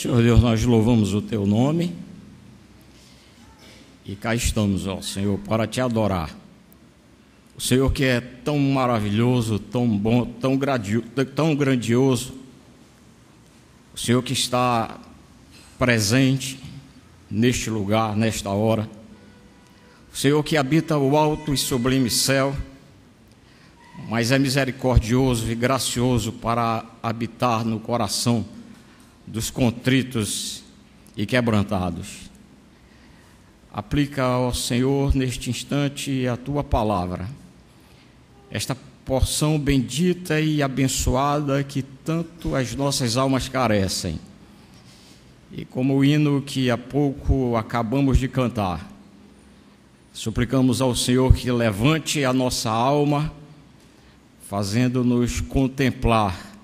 Senhor Deus, nós louvamos o Teu nome e cá estamos, ó Senhor, para Te adorar. O Senhor que é tão maravilhoso, tão bom, tão grandioso, o Senhor que está presente neste lugar, nesta hora, o Senhor que habita o alto e sublime céu, mas é misericordioso e gracioso para habitar no coração dos contritos e quebrantados. Aplica ao Senhor neste instante a Tua palavra, esta porção bendita e abençoada que tanto as nossas almas carecem. E como o hino que há pouco acabamos de cantar, suplicamos ao Senhor que levante a nossa alma, fazendo-nos contemplar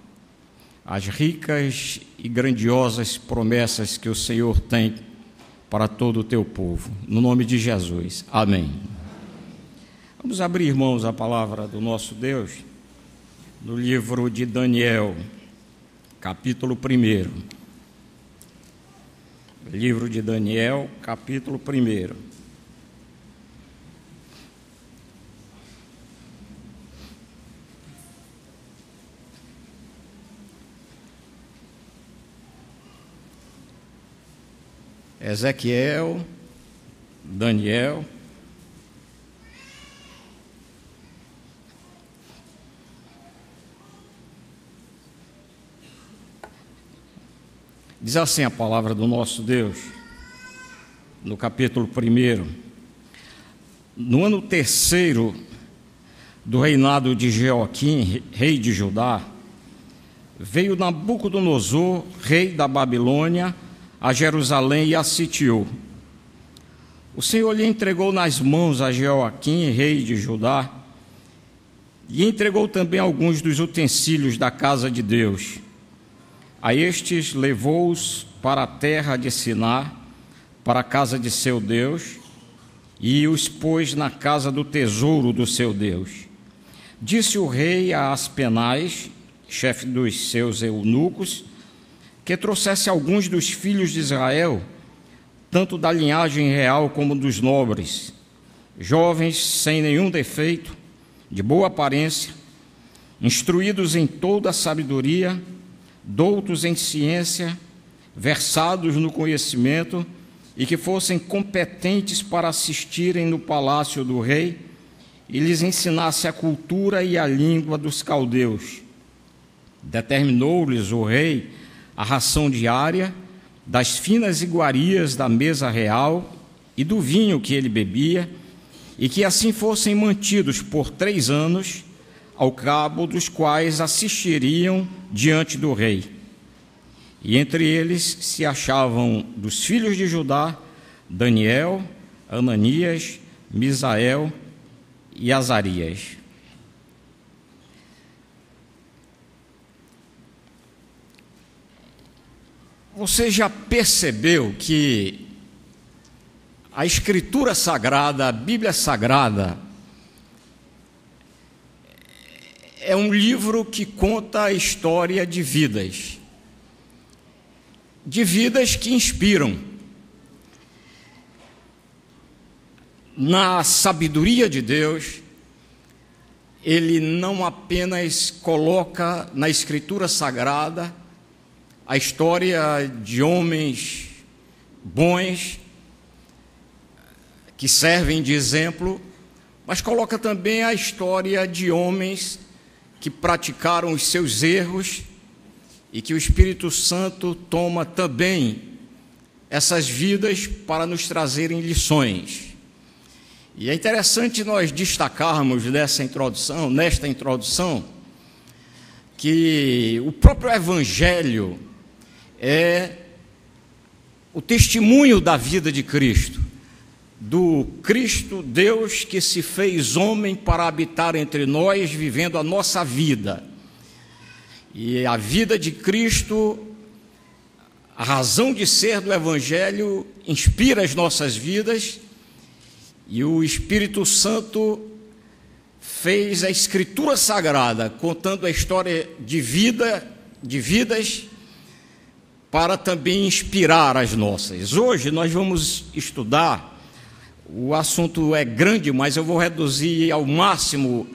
as ricas e grandiosas promessas que o Senhor tem para todo o teu povo. No nome de Jesus. Amém. Vamos abrir, irmãos, a palavra do nosso Deus no livro de Daniel, capítulo 1. Livro de Daniel, capítulo 1. Ezequiel, Daniel, diz assim a palavra do nosso Deus, no capítulo 1. No ano 3º do reinado de Jeoaquim, rei de Judá, veio Nabucodonosor, rei da Babilônia, a Jerusalém e a sitiou. O Senhor lhe entregou nas mãos a Jeoaquim, rei de Judá, e entregou também alguns dos utensílios da casa de Deus. A estes levou-os para a terra de Siná, para a casa de seu Deus, e os pôs na casa do tesouro do seu Deus. Disse o rei a Aspenaz, chefe dos seus eunucos, que trouxesse alguns dos filhos de Israel, tanto da linhagem real como dos nobres, jovens sem nenhum defeito, de boa aparência, instruídos em toda a sabedoria, doutos em ciência, versados no conhecimento, e que fossem competentes para assistirem no palácio do rei e lhes ensinasse a cultura e a língua dos caldeus. Determinou-lhes o rei a ração diária, das finas iguarias da mesa real e do vinho que ele bebia, e que assim fossem mantidos por 3 anos, ao cabo dos quais assistiriam diante do rei. E entre eles se achavam dos filhos de Judá, Daniel, Ananias, Misael e Azarias. Você já percebeu que a Escritura Sagrada, a Bíblia Sagrada, é um livro que conta a história de vidas que inspiram. Na sabedoria de Deus, Ele não apenas coloca na Escritura Sagrada a história de homens bons que servem de exemplo, mas coloca também a história de homens que praticaram os seus erros e que o Espírito Santo toma também essas vidas para nos trazerem lições. E é interessante nós destacarmos nesta introdução, que o próprio Evangelho é o testemunho da vida de Cristo, do Cristo Deus que se fez homem para habitar entre nós, vivendo a nossa vida. E a vida de Cristo, a razão de ser do Evangelho, inspira as nossas vidas, e o Espírito Santo fez a Escritura Sagrada, contando a história de vidas para também inspirar as nossas. Hoje nós vamos estudar, o assunto é grande, mas eu vou reduzir ao máximo,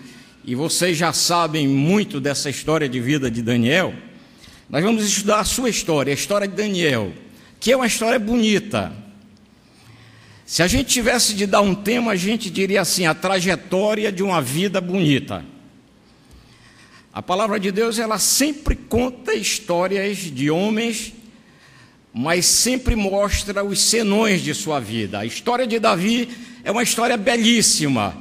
e vocês já sabem muito dessa história de vida de Daniel. Nós vamos estudar a sua história, a história de Daniel, que é uma história bonita. Se a gente tivesse de dar um tema, a gente diria assim: a trajetória de uma vida bonita. A palavra de Deus, ela sempre conta histórias de homens, mas sempre mostra os senões de sua vida. A história de Davi é uma história belíssima,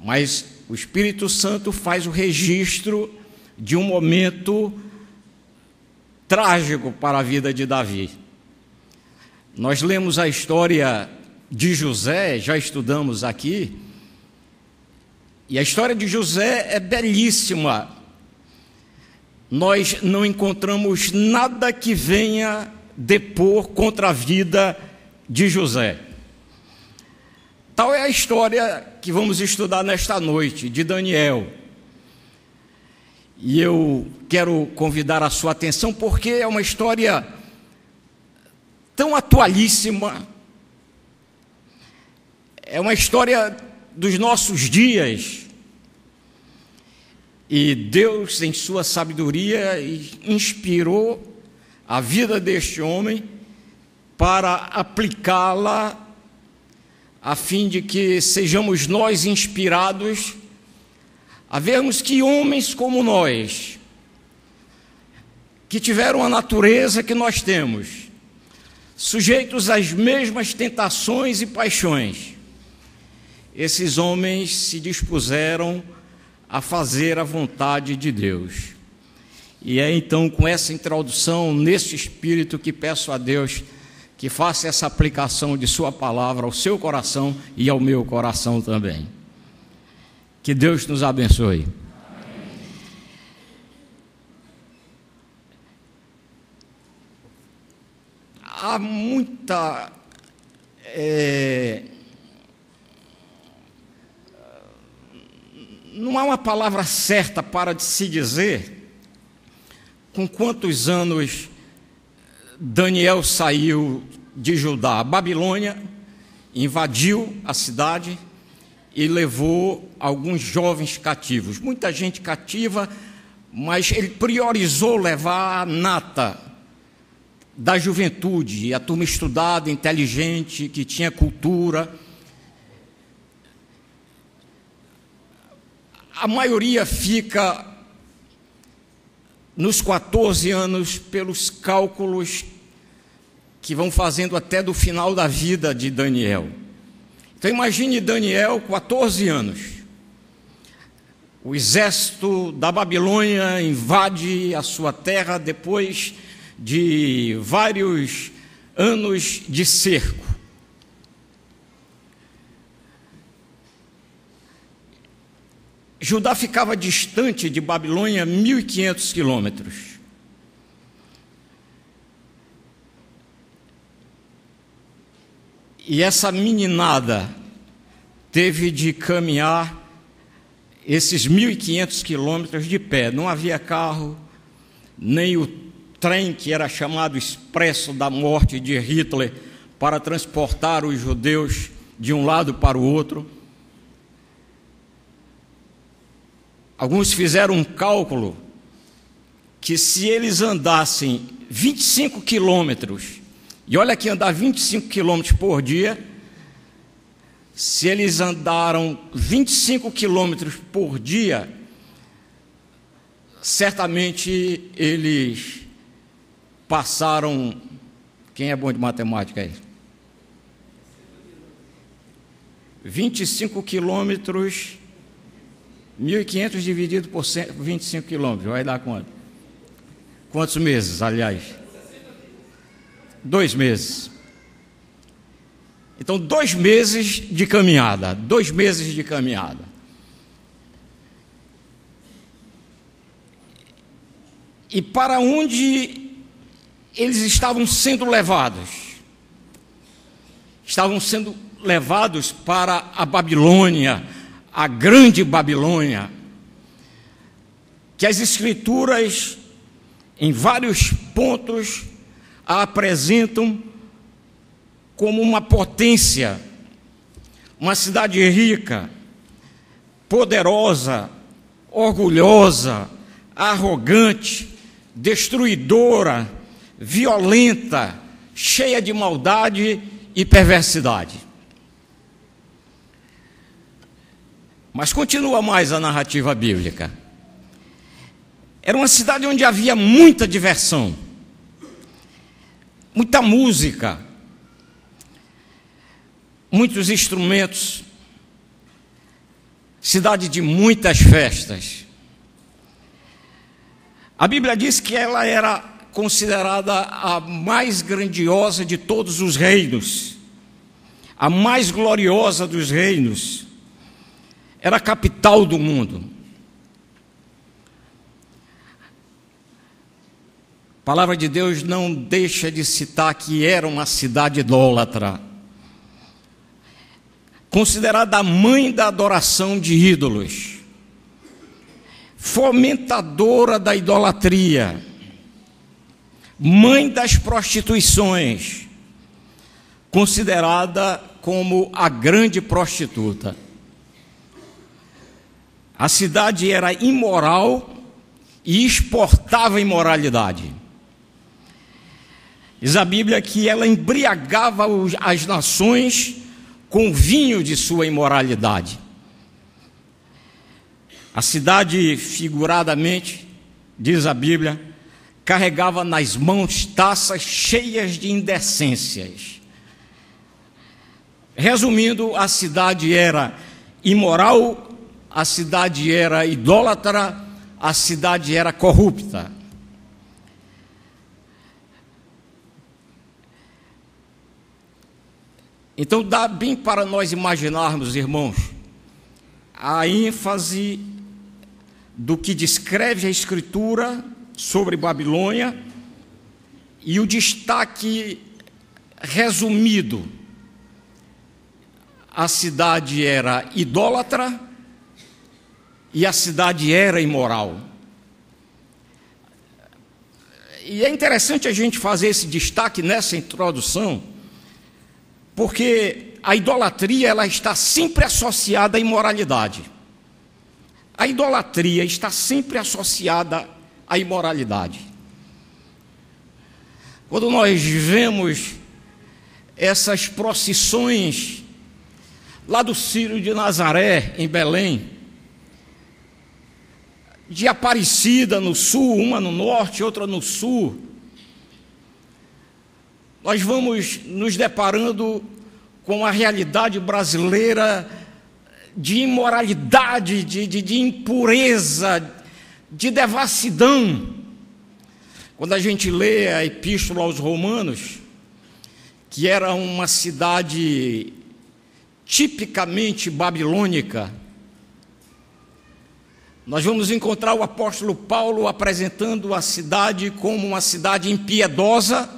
mas o Espírito Santo faz o registro de um momento trágico para a vida de Davi. Nós lemos a história de José, já estudamos aqui, e a história de José é belíssima. Nós não encontramos nada que venha depor contra a vida de José. Tal é a história que vamos estudar nesta noite, de Daniel. E eu quero convidar a sua atenção porque é uma história tão atualíssima, é uma história dos nossos dias, e Deus, em sua sabedoria, inspirou a vida deste homem para aplicá-la, a fim de que sejamos nós inspirados a vermos que homens como nós, que tiveram a natureza que nós temos, sujeitos às mesmas tentações e paixões, esses homens se dispuseram a fazer a vontade de Deus. E é então com essa introdução, nesse espírito, que peço a Deus que faça essa aplicação de sua palavra ao seu coração e ao meu coração também. Que Deus nos abençoe. Há muita não há uma palavra certa para se dizer com quantos anos Daniel saiu de Judá. A Babilônia invadiu a cidade e levou alguns jovens cativos, muita gente cativa, mas ele priorizou levar a nata da juventude, a turma estudada, inteligente, que tinha cultura. A maioria fica nos 14 anos, pelos cálculos que vão fazendo até do final da vida de Daniel. Então imagine Daniel, 14 anos. O exército da Babilônia invade a sua terra depois de vários anos de cerco. Judá ficava distante de Babilônia 1.500 quilômetros. E essa meninada teve de caminhar esses 1.500 quilômetros de pé. Não havia carro, nem o trem que era chamado Expresso da Morte de Hitler para transportar os judeus de um lado para o outro. Alguns fizeram um cálculo que se eles andassem 25 quilômetros, e olha que andar 25 quilômetros por dia, se eles andaram 25 quilômetros por dia, certamente eles passaram... Quem é bom de matemática aí? 25 quilômetros, 1.500 dividido por 25 quilômetros, vai dar quanto? Quantos meses, aliás? 2 meses. Então, 2 meses de caminhada, 2 meses de caminhada. E para onde eles estavam sendo levados? Estavam sendo levados para a Babilônia, a grande Babilônia, que as Escrituras em vários pontos, a apresentam como uma potência, uma cidade rica, poderosa, orgulhosa, arrogante, destruidora, violenta, cheia de maldade e perversidade. Mas continua mais a narrativa bíblica. Era uma cidade onde havia muita diversão, muita música, muitos instrumentos, cidade de muitas festas. A Bíblia diz que ela era considerada a mais grandiosa de todos os reinos, a mais gloriosa dos reinos, era a capital do mundo. A palavra de Deus não deixa de citar que era uma cidade idólatra, considerada a mãe da adoração de ídolos, fomentadora da idolatria, mãe das prostituições, considerada como a grande prostituta. A cidade era imoral e exportava imoralidade. Diz a Bíblia que ela embriagava as nações com o vinho de sua imoralidade. A cidade, figuradamente, diz a Bíblia, carregava nas mãos taças cheias de indecências. Resumindo, a cidade era imoral, a cidade era idólatra, a cidade era corrupta. Então dá bem para nós imaginarmos, irmãos, a ênfase do que descreve a Escritura sobre Babilônia e o destaque resumido. A cidade era idólatra e a cidade era imoral. E é interessante a gente fazer esse destaque nessa introdução, porque a idolatria ela está sempre associada à imoralidade. A idolatria está sempre associada à imoralidade. Quando nós vemos essas procissões lá do Círio de Nazaré, em Belém, de Aparecida no sul, uma no norte, outra no sul, nós vamos nos deparando com a realidade brasileira de imoralidade, de impureza, de devassidão. Quando a gente lê a Epístola aos Romanos, que era uma cidade tipicamente babilônica, nós vamos encontrar o apóstolo Paulo apresentando a cidade como uma cidade impiedosa.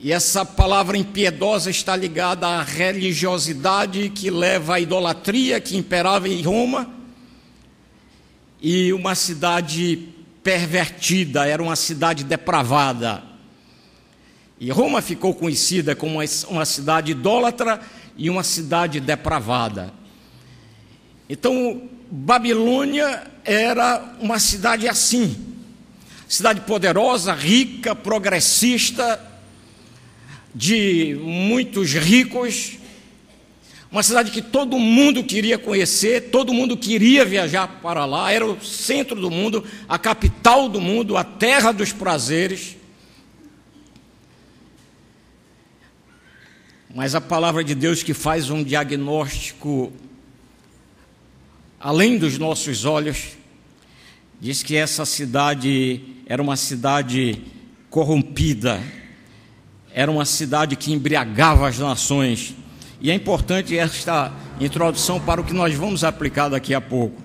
E essa palavra impiedosa está ligada à religiosidade que leva à idolatria que imperava em Roma, e uma cidade pervertida, era uma cidade depravada. E Roma ficou conhecida como uma cidade idólatra e uma cidade depravada. Então, Babilônia era uma cidade assim, cidade poderosa, rica, progressista, de muitos ricos, uma cidade que todo mundo queria conhecer, todo mundo queria viajar para lá, era o centro do mundo, a capital do mundo, a terra dos prazeres. Mas a palavra de Deus, que faz um diagnóstico além dos nossos olhos, diz que essa cidade era uma cidade corrompida, era uma cidade que embriagava as nações. E é importante esta introdução para o que nós vamos aplicar daqui a pouco.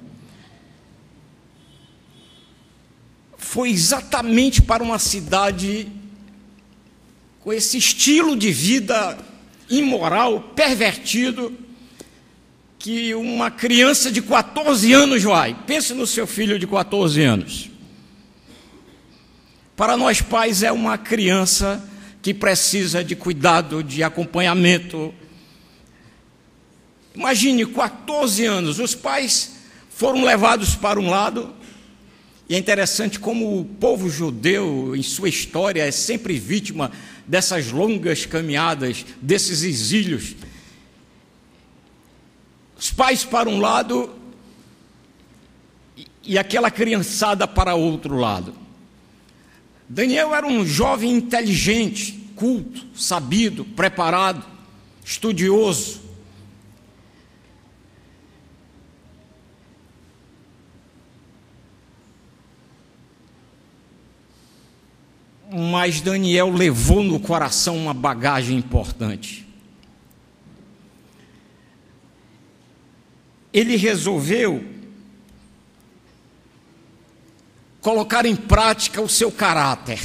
Foi exatamente para uma cidade com esse estilo de vida imoral, pervertido, que uma criança de 14 anos vai. Pense no seu filho de 14 anos. Para nós pais é uma criança que precisa de cuidado, de acompanhamento. Imagine, 14 anos, os pais foram levados para um lado, e é interessante como o povo judeu, em sua história, é sempre vítima dessas longas caminhadas, desses exílios. Os pais para um lado e aquela criançada para outro lado. Daniel era um jovem inteligente, culto, sabido, preparado, estudioso. Mas Daniel levou no coração uma bagagem importante. Ele resolveu colocar em prática o seu caráter.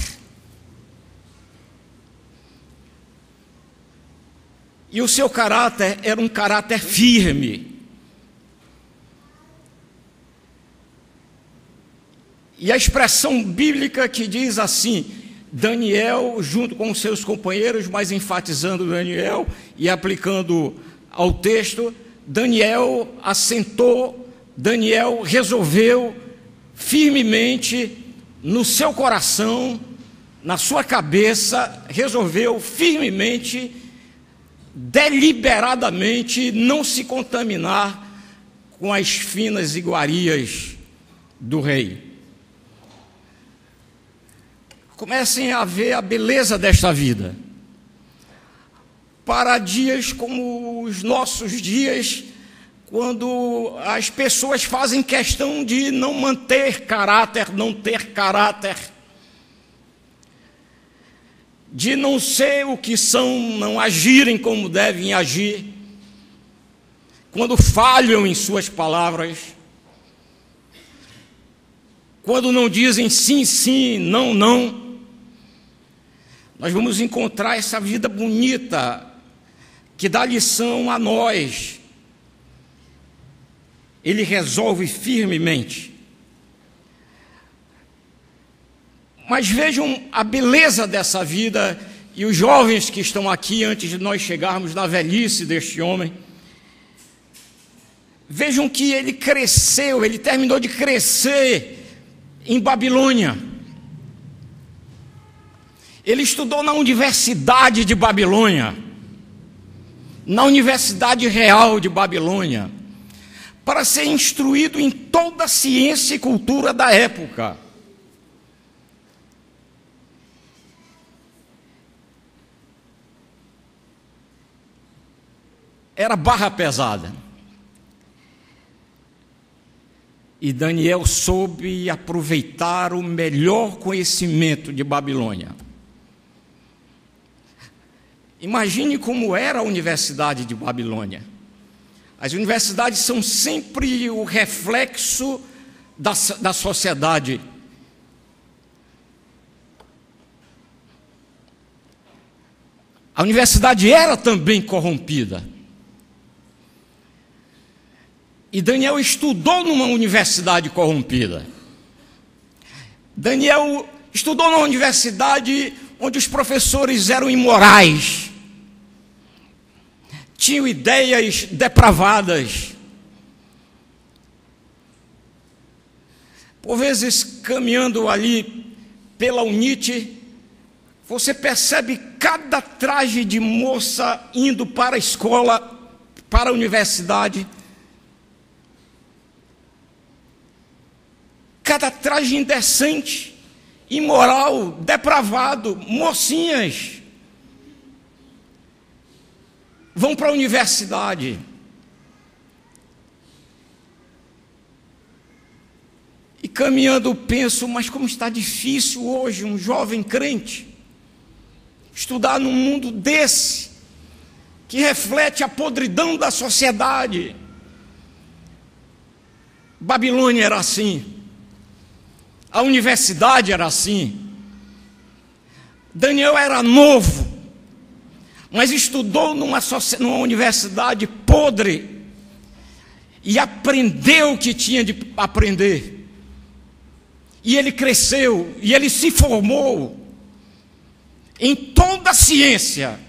E o seu caráter era um caráter firme. E a expressão bíblica que diz assim, Daniel, junto com os seus companheiros, mas enfatizando Daniel e aplicando ao texto, Daniel assentou, Daniel resolveu firmemente no seu coração, na sua cabeça, resolveu firmemente, deliberadamente, não se contaminar com as finas iguarias do rei. Comecem a ver a beleza desta vida. Para dias como os nossos dias, quando as pessoas fazem questão de não manter caráter, não ter caráter, de não ser o que são, não agirem como devem agir, quando falham em suas palavras, quando não dizem sim, sim, não, não, nós vamos encontrar essa vida bonita que dá lição a nós. Ele resolve firmemente. Mas vejam a beleza dessa vida, e os jovens que estão aqui, antes de nós chegarmos na velhice deste homem, vejam que ele cresceu, ele terminou de crescer em Babilônia. Ele estudou na Universidade de Babilônia, na Universidade Real de Babilônia, para ser instruído em toda a ciência e cultura da época. Era barra pesada. E Daniel soube aproveitar o melhor conhecimento de Babilônia. Imagine como era a Universidade de Babilônia. As universidades são sempre o reflexo da sociedade. A universidade era também corrompida. E Daniel estudou numa universidade corrompida. Daniel estudou numa universidade onde os professores eram imorais, tinham ideias depravadas. Por vezes, caminhando ali pela UNIT, você percebe cada traje de moça indo para a escola, para a universidade. Cada traje indecente, imoral, depravado, mocinhas vão para a universidade. E caminhando penso, mas como está difícil hoje um jovem crente estudar num mundo desse, que reflete a podridão da sociedade. Babilônia era assim, a universidade era assim. Daniel era novo, mas estudou numa universidade podre e aprendeu o que tinha de aprender. E ele cresceu, e ele se formou em toda a ciência.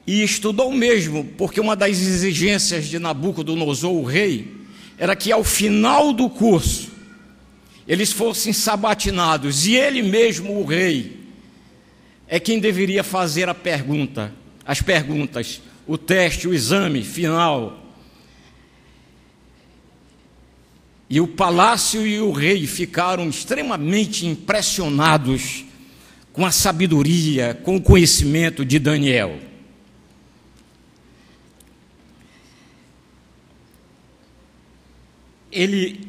E estudou mesmo, porque uma das exigências de Nabucodonosor, o rei, era que ao final do curso, eles fossem sabatinados, e ele mesmo, o rei, é quem deveria fazer as perguntas, o teste, o exame final. E o palácio e o rei ficaram extremamente impressionados com a sabedoria, com o conhecimento de Daniel. Ele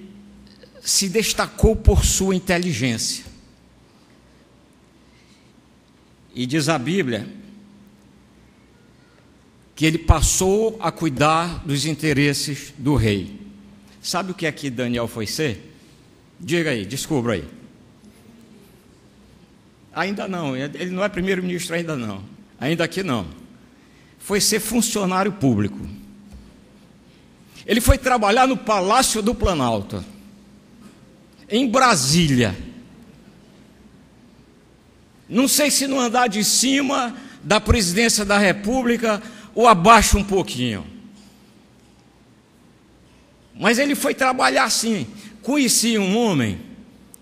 se destacou por sua inteligência. E diz a Bíblia que ele passou a cuidar dos interesses do rei. Sabe o que é que Daniel foi ser? Diga aí, descubra aí. Ainda não, ele não é primeiro-ministro ainda não. Ainda aqui não. Foi ser funcionário público. Ele foi trabalhar no Palácio do Planalto, em Brasília. Não sei se no andar de cima da presidência da República ou abaixo um pouquinho. Mas ele foi trabalhar assim. Conheci um homem,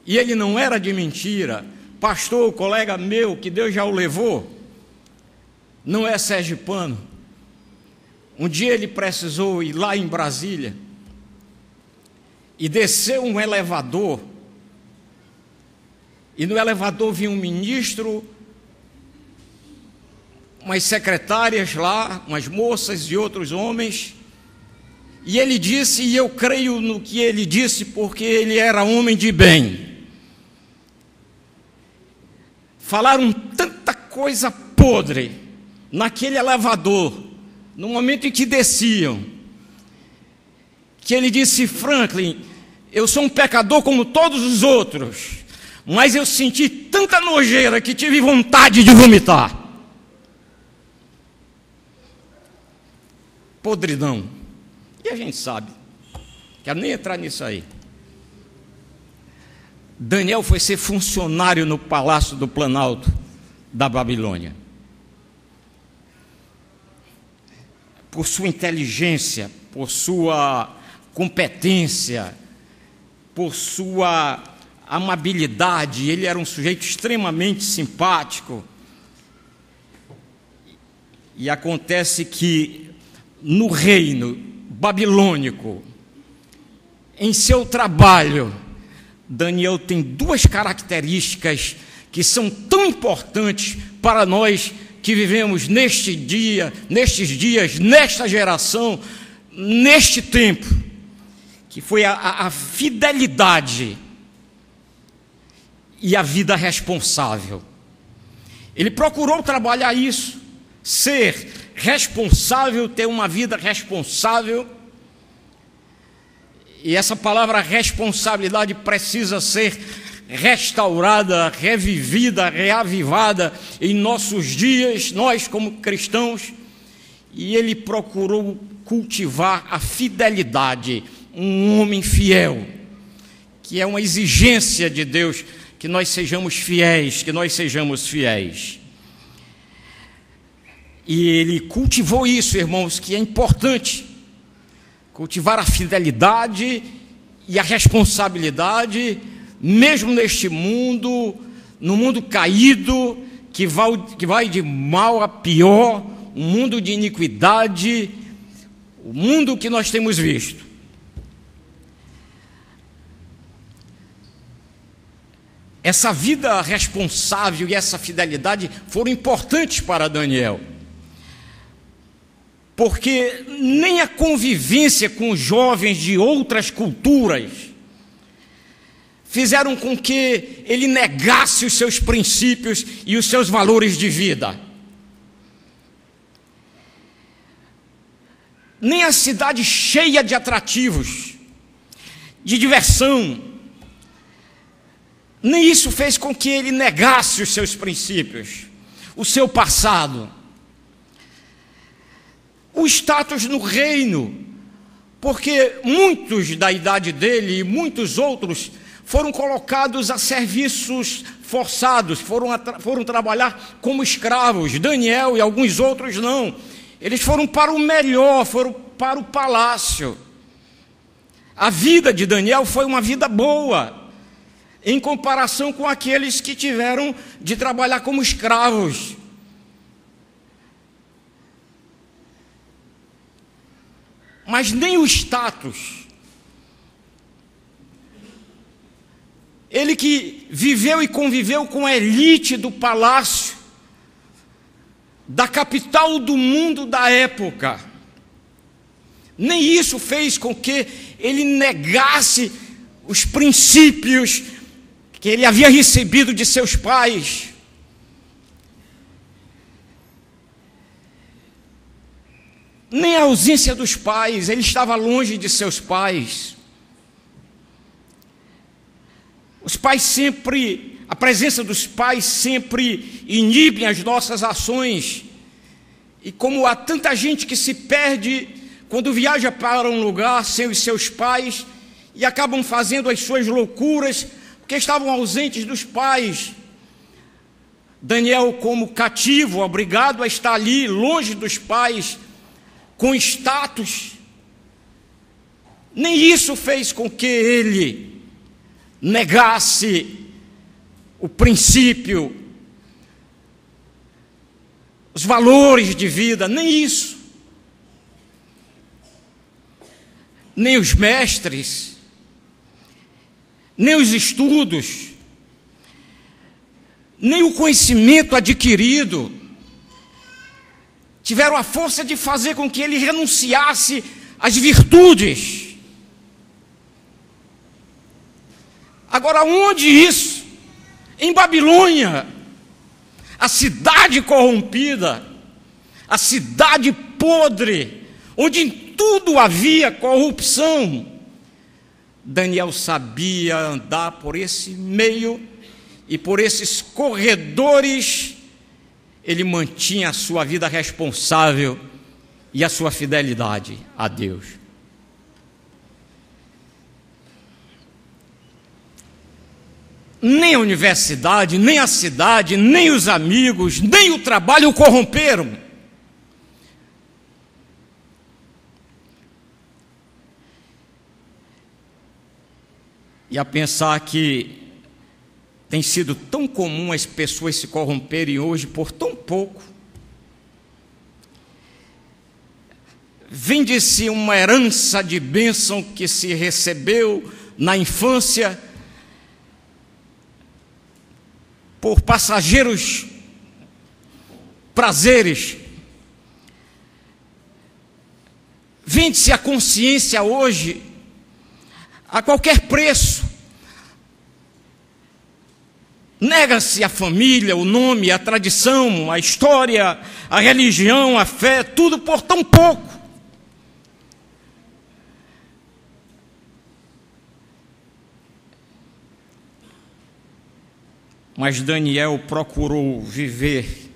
e ele não era de mentira, pastor, colega meu, que Deus já o levou, não é sergipano. Um dia ele precisou ir lá em Brasília e desceu um elevador, e no elevador vinha um ministro, umas secretárias lá, umas moças e outros homens, e ele disse, e eu creio no que ele disse, porque ele era homem de bem. Falaram tanta coisa podre naquele elevador, no momento em que desciam, que ele disse: Franklin, eu sou um pecador como todos os outros, mas eu senti tanta nojeira que tive vontade de vomitar. Podridão. E a gente sabe, quero nem entrar nisso aí. Daniel foi ser funcionário no Palácio do Planalto da Babilônia. Por sua inteligência, por sua competência, por sua amabilidade, ele era um sujeito extremamente simpático. E acontece que no reino babilônico, em seu trabalho, Daniel tem duas características que são tão importantes para nós que vivemos nestes dias, nesta geração, neste tempo, que foi a fidelidade e a vida responsável. Ele procurou trabalhar isso, ser responsável, ter uma vida responsável. E essa palavra responsabilidade precisa ser restaurada, revivida, reavivada em nossos dias, nós como cristãos. E ele procurou cultivar a fidelidade, um homem fiel, que é uma exigência de Deus, que nós sejamos fiéis, E ele cultivou isso, irmãos, que é importante. Cultivar a fidelidade e a responsabilidade, mesmo neste mundo, no mundo caído, que vai de mal a pior, um mundo de iniquidade, o mundo que nós temos visto. Essa vida responsável e essa fidelidade foram importantes para Daniel, porque nem a convivência com jovens de outras culturas fizeram com que ele negasse os seus princípios e os seus valores de vida. Nem a cidade cheia de atrativos, de diversão, nem isso fez com que ele negasse os seus princípios, o seu passado. O status no reino porque muitos da idade dele e muitos outros foram colocados a serviços forçados, foram trabalhar como escravos. Daniel e alguns outros não. Eles foram para o melhor, foram para o palácio. A vida de Daniel foi uma vida boa, em comparação com aqueles que tiveram de trabalhar como escravos. Mas nem o status. Ele que viveu e conviveu com a elite do palácio, da capital do mundo da época, nem isso fez com que ele negasse os princípios que ele havia recebido de seus pais. Nem a ausência dos pais, ele estava longe de seus pais. Os pais sempre, a presença dos pais sempre inibe as nossas ações. E como há tanta gente que se perde quando viaja para um lugar sem os seus pais e acabam fazendo as suas loucuras porque estavam ausentes dos pais. Daniel, como cativo, obrigado a estar ali, longe dos pais, com status, nem isso fez com que ele negasse o princípio, os valores de vida, nem isso. Nem os mestres, nem os estudos, nem o conhecimento adquirido tiveram a força de fazer com que ele renunciasse às virtudes. Agora, onde isso? Em Babilônia, a cidade corrompida, a cidade podre, onde em tudo havia corrupção. Daniel sabia andar por esse meio e por esses corredores. Ele mantinha a sua vida responsável e a sua fidelidade a Deus. Nem a universidade, nem a cidade, nem os amigos, nem o trabalho o corromperam. E a pensar que tem sido tão comum as pessoas se corromperem hoje por tão pouco. Vende-se uma herança de bênção que se recebeu na infância por passageiros prazeres. Vende-se a consciência hoje a qualquer preço. Nega-se a família, o nome, a tradição, a história, a religião, a fé, tudo por tão pouco. Mas Daniel procurou viver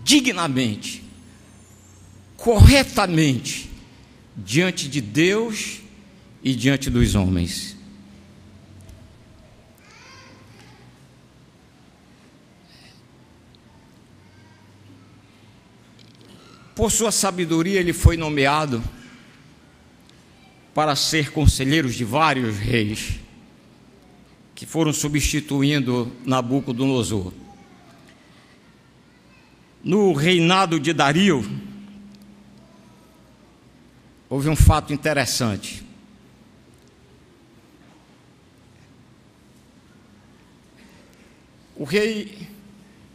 dignamente, corretamente, diante de Deus e diante dos homens. Por sua sabedoria, ele foi nomeado para ser conselheiro de vários reis que foram substituindo Nabucodonosor. No reinado de Dario, houve um fato interessante. O rei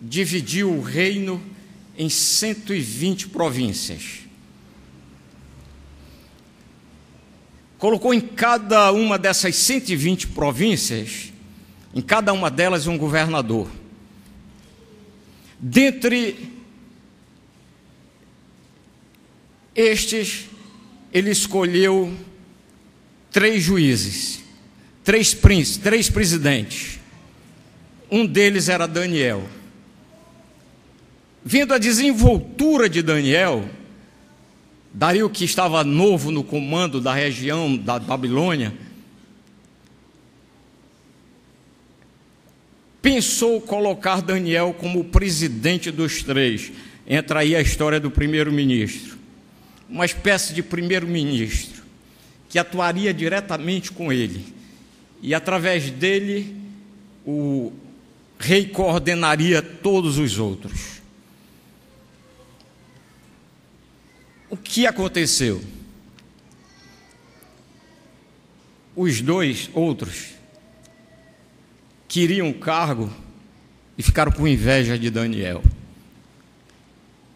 dividiu o reino em 120 províncias. Colocou em cada uma dessas 120 províncias, em cada uma delas um governador. Dentre estes, ele escolheu 3 juízes, 3 príncipes, 3 presidentes. Um deles era Daniel. Vendo a desenvoltura de Daniel, Dario, que estava novo no comando da região da Babilônia, pensou colocar Daniel como presidente dos três. Entra aí a história do primeiro-ministro, uma espécie de primeiro-ministro que atuaria diretamente com ele, e através dele o rei coordenaria todos os outros. O que aconteceu? Os dois outros queriam o cargo e ficaram com inveja de Daniel.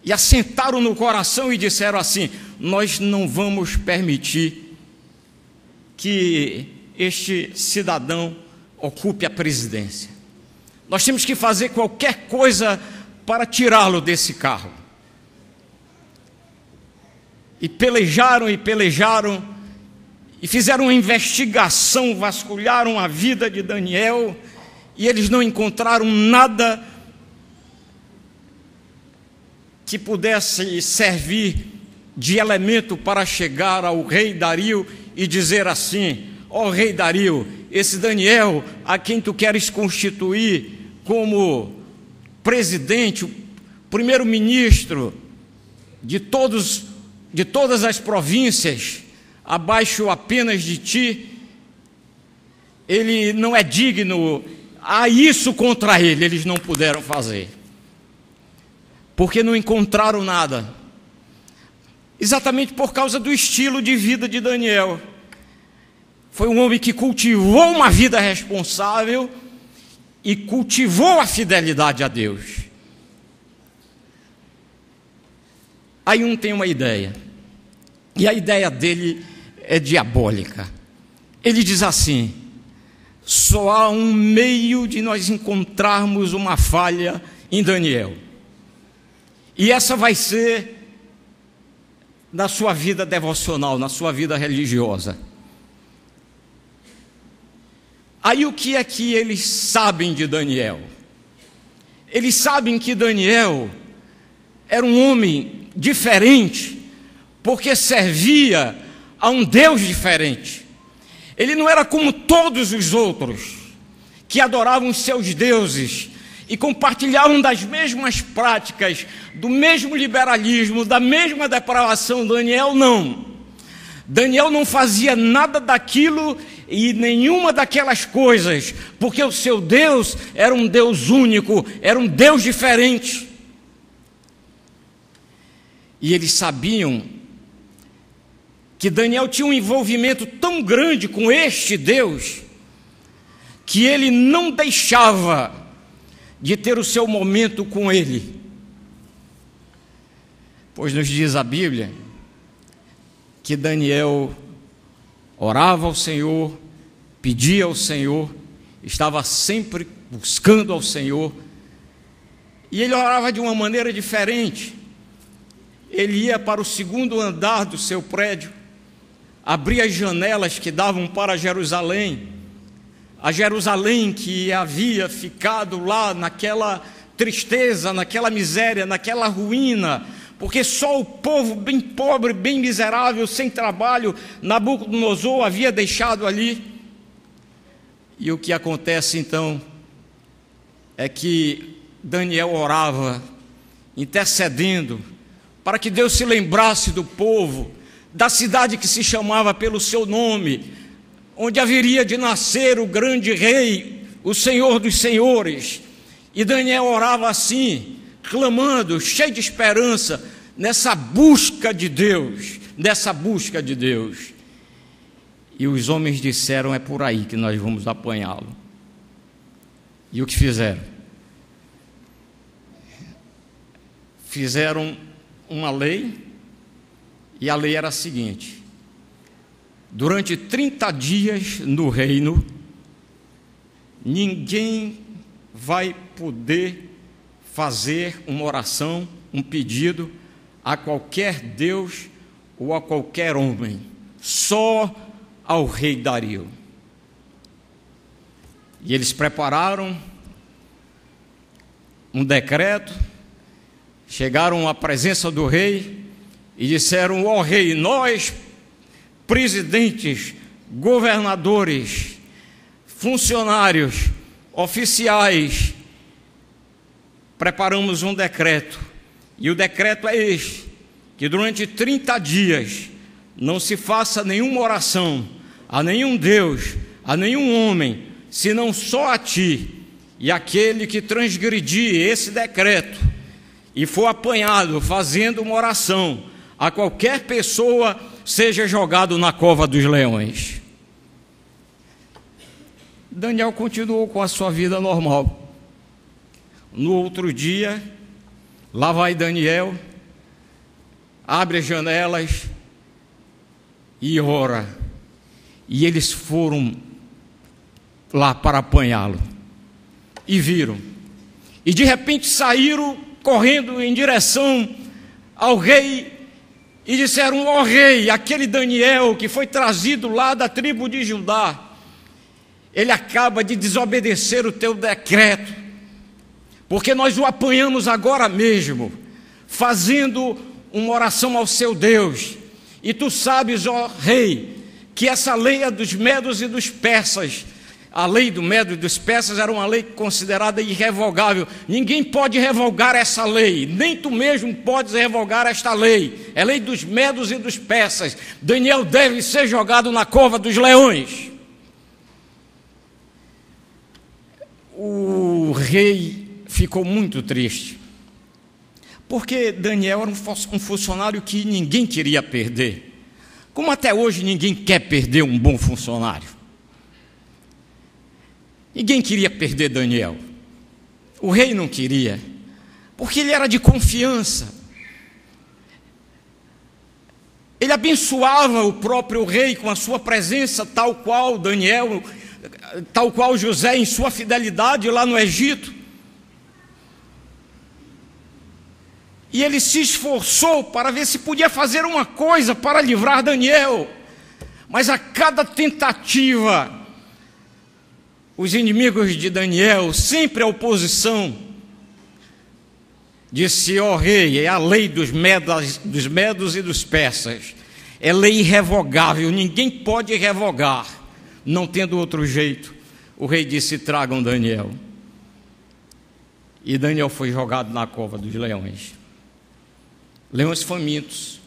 E assentaram no coração e disseram assim: nós não vamos permitir que este cidadão ocupe a presidência. Nós temos que fazer qualquer coisa para tirá-lo desse cargo. E pelejaram e fizeram uma investigação, vasculharam a vida de Daniel, e eles não encontraram nada que pudesse servir de elemento para chegar ao rei Dario e dizer assim: ó rei Dario, esse Daniel a quem tu queres constituir como presidente, o primeiro-ministro de todas as províncias, abaixo apenas de ti, ele não é digno. Há isso contra ele, eles não puderam fazer, porque não encontraram nada, exatamente por causa do estilo de vida de Daniel. Foi um homem que cultivou uma vida responsável e cultivou a fidelidade a Deus. Aí um tem uma ideia, e a ideia dele é diabólica. Ele diz assim: só há um meio de nós encontrarmos uma falha em Daniel, e essa vai ser na sua vida devocional, na sua vida religiosa. Aí o que é que eles sabem de Daniel? Eles sabem que Daniel era um homem diferente, porque servia a um Deus diferente. Ele não era como todos os outros, que adoravam seus deuses e compartilhavam das mesmas práticas, do mesmo liberalismo, da mesma depravação. Daniel não. Daniel não fazia nada daquilo e nenhuma daquelas coisas, porque o seu Deus era um Deus único, era um Deus diferente. E eles sabiam que Daniel tinha um envolvimento tão grande com este Deus, que ele não deixava de ter o seu momento com ele. Pois nos diz a Bíblia que Daniel orava ao Senhor, pedia ao Senhor, estava sempre buscando ao Senhor, e ele orava de uma maneira diferente. Ele ia para o segundo andar do seu prédio, abria as janelas que davam para Jerusalém, a Jerusalém que havia ficado lá naquela tristeza, naquela miséria, naquela ruína, porque só o povo bem pobre, bem miserável, sem trabalho, Nabucodonosor havia deixado ali. E o que acontece então é que Daniel orava, intercedendo, para que Deus se lembrasse do povo, da cidade que se chamava pelo seu nome, onde haveria de nascer o grande rei, o Senhor dos senhores. E Daniel orava assim, clamando, cheio de esperança, nessa busca de Deus, E os homens disseram: é por aí que nós vamos apanhá-lo. E o que fizeram? Fizeram uma lei, e a lei era a seguinte: durante 30 dias no reino, ninguém vai poder fazer uma oração, um pedido a qualquer Deus ou a qualquer homem, só ao rei Dario. E eles prepararam um decreto, chegaram à presença do rei e disseram: ó rei, nós, presidentes, governadores, funcionários, oficiais, preparamos um decreto, e o decreto é este: que durante 30 dias não se faça nenhuma oração a nenhum Deus, a nenhum homem, senão só a ti. E aquele que transgredir esse decreto e for apanhado fazendo uma oração a qualquer pessoa, seja jogado na cova dos leões. Daniel continuou com a sua vida normal. No outro dia, lá vai Daniel, abre as janelas e ora. E eles foram lá para apanhá-lo. E viram. E de repente saíram correndo em direção ao rei e disseram: ó rei, aquele Daniel que foi trazido lá da tribo de Judá, ele acaba de desobedecer o teu decreto, porque nós o apanhamos agora mesmo, fazendo uma oração ao seu Deus. E tu sabes, ó rei, que essa lei é dos medos e dos persas. A lei do Medo e dos persas era uma lei considerada irrevogável. Ninguém pode revogar essa lei, nem tu mesmo podes revogar esta lei. É lei dos medos e dos persas. Daniel deve ser jogado na cova dos leões. O rei ficou muito triste, porque Daniel era um funcionário que ninguém queria perder, como até hoje ninguém quer perder um bom funcionário. Ninguém queria perder Daniel. O rei não queria, porque ele era de confiança. Ele abençoava o próprio rei com a sua presença, tal qual Daniel, tal qual José em sua fidelidade lá no Egito. E ele se esforçou para ver se podia fazer uma coisa para livrar Daniel. Mas a cada tentativa, os inimigos de Daniel, sempre a oposição, disse: ó rei, é a lei dos medos e dos persas, é lei irrevogável, ninguém pode revogar. Não tendo outro jeito, o rei disse: tragam Daniel. E Daniel foi jogado na cova dos leões. Leões famintos.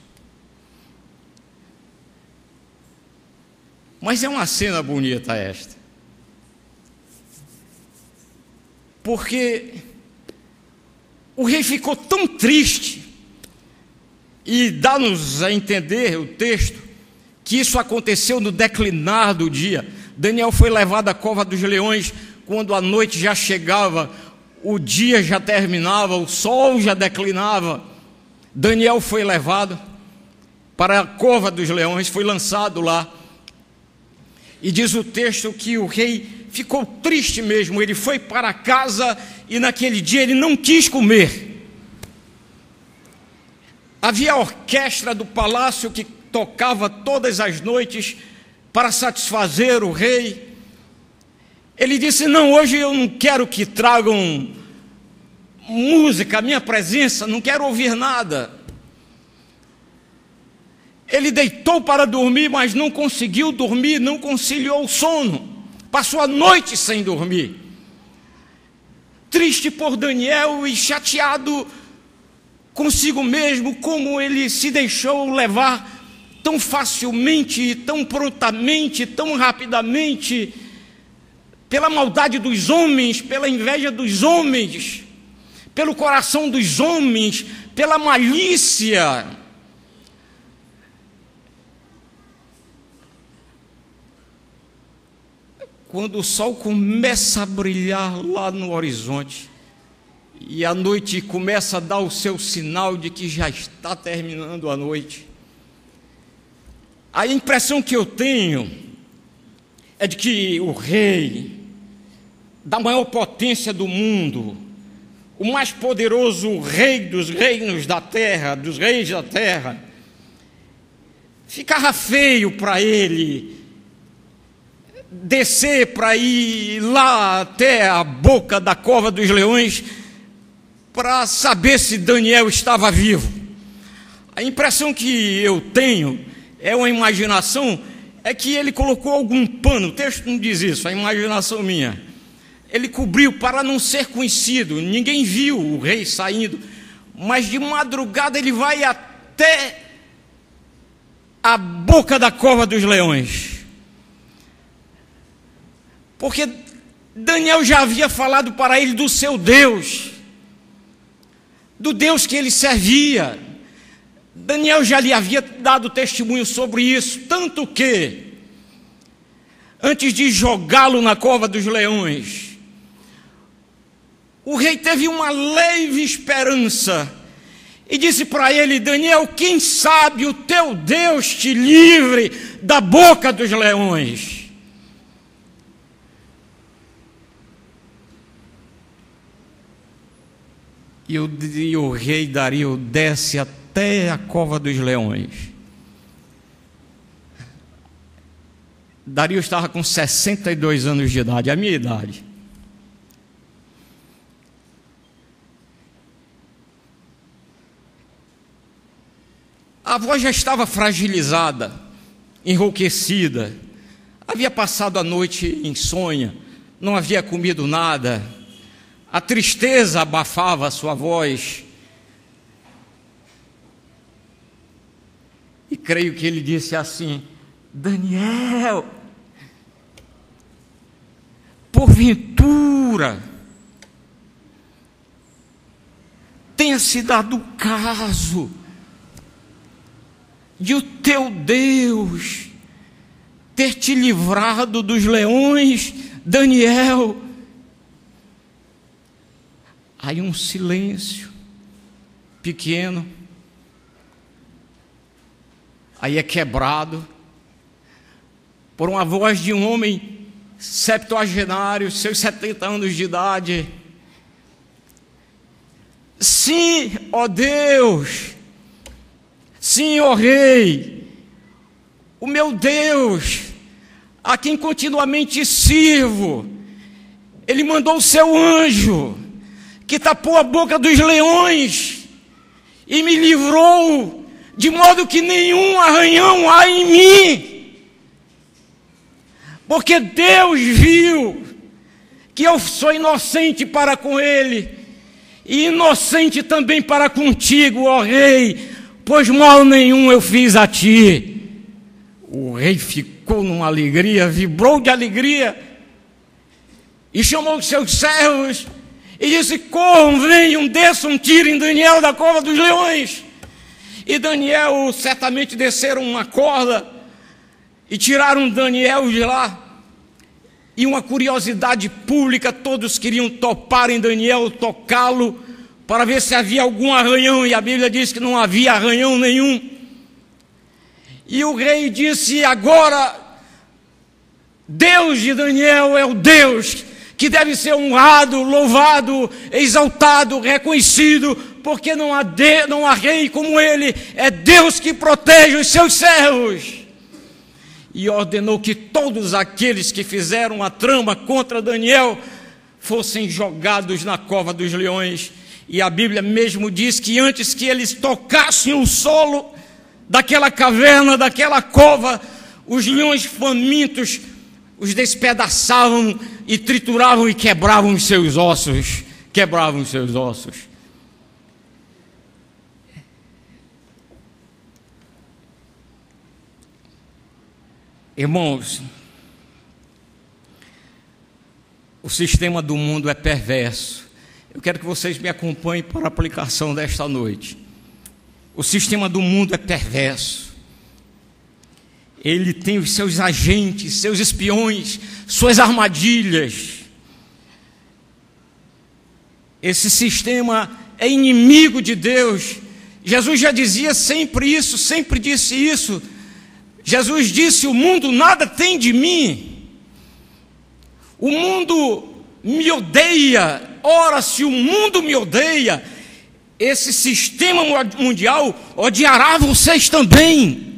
Mas é uma cena bonita esta, porque o rei ficou tão triste, e dá-nos a entender o texto que isso aconteceu no declinar do dia. Daniel foi levado à cova dos leões quando a noite já chegava, o dia já terminava, o sol já declinava. Daniel foi levado para a cova dos leões, foi lançado lá, e diz o texto que o rei ficou triste mesmo. Ele foi para casa e naquele dia ele não quis comer. Havia a orquestra do palácio que tocava todas as noites para satisfazer o rei. Ele disse: não, hoje eu não quero que tragam música, a minha presença, não quero ouvir nada. Ele deitou para dormir, mas não conseguiu dormir, não conciliou o sono, passou a noite sem dormir, triste por Daniel e chateado consigo mesmo, como ele se deixou levar tão facilmente, tão prontamente, tão rapidamente, pela maldade dos homens, pela inveja dos homens, pelo coração dos homens, pela malícia. Quando o sol começa a brilhar lá no horizonte e a noite começa a dar o seu sinal de que já está terminando a noite, a impressão que eu tenho é de que o rei da maior potência do mundo, o mais poderoso rei dos reinos da terra, dos reis da terra, ficava feio para ele descer para ir lá até a boca da cova dos leões para saber se Daniel estava vivo. A impressão que eu tenho, é uma imaginação, é que ele colocou algum pano, o texto não diz isso, a imaginação minha. Ele cobriu para não ser conhecido, ninguém viu o rei saindo, mas de madrugada ele vai até a boca da cova dos leões. Porque Daniel já havia falado para ele do seu Deus, do Deus que ele servia. Daniel já lhe havia dado testemunho sobre isso, tanto que, antes de jogá-lo na cova dos leões, o rei teve uma leve esperança e disse para ele: Daniel, quem sabe o teu Deus te livre da boca dos leões. E o rei Dario desce até a cova dos leões. Dario estava com 62 anos de idade, a minha idade. A voz já estava fragilizada, enrouquecida. Havia passado a noite insônia, não havia comido nada. A tristeza abafava a sua voz. E creio que ele disse assim: Daniel, porventura tenha se dado o caso de o teu Deus ter te livrado dos leões, Daniel. Aí um silêncio pequeno, aí é quebrado por uma voz de um homem septuagenário, seus 70 anos de idade. Sim, ó Deus, sim, ó Rei, o meu Deus, a quem continuamente sirvo, Ele mandou o seu anjo, que tapou a boca dos leões, e me livrou, de modo que nenhum arranhão há em mim, porque Deus viu que eu sou inocente para com Ele, e inocente também para contigo, ó Rei, pois mal nenhum eu fiz a ti. O rei ficou numa alegria, vibrou de alegria, e chamou os seus servos, e disse: corram, venham, desçam, tirem Daniel da cova dos leões. E Daniel, certamente desceram uma corda, e tiraram Daniel de lá. E uma curiosidade pública, todos queriam topar em Daniel, tocá-lo, para ver se havia algum arranhão, e a Bíblia diz que não havia arranhão nenhum. E o rei disse: agora, Deus de Daniel é o Deus que deve ser honrado, louvado, exaltado, reconhecido, porque não há rei como ele, é Deus que protege os seus servos. E ordenou que todos aqueles que fizeram a trama contra Daniel fossem jogados na cova dos leões. E a Bíblia mesmo diz que antes que eles tocassem o solo daquela caverna, daquela cova, os leões famintos os despedaçavam e trituravam e quebravam os seus ossos. Quebravam os seus ossos. Irmãos, o sistema do mundo é perverso. Eu quero que vocês me acompanhem para a aplicação desta noite. O sistema do mundo é perverso. Ele tem os seus agentes, seus espiões, suas armadilhas. Esse sistema é inimigo de Deus. Jesus já dizia sempre isso, sempre disse isso. Jesus disse: o mundo nada tem de mim. O mundo me odeia. Ora, se o mundo me odeia, esse sistema mundial odiará vocês também.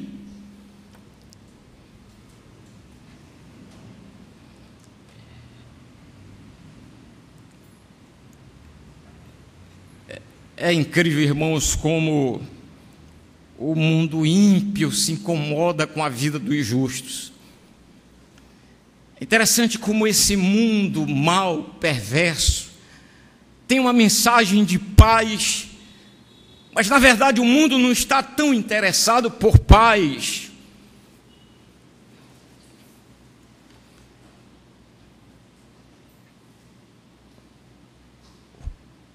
É incrível, irmãos, como o mundo ímpio se incomoda com a vida dos justos. É interessante como esse mundo mau, perverso, tem uma mensagem de paz, mas na verdade o mundo não está tão interessado por paz.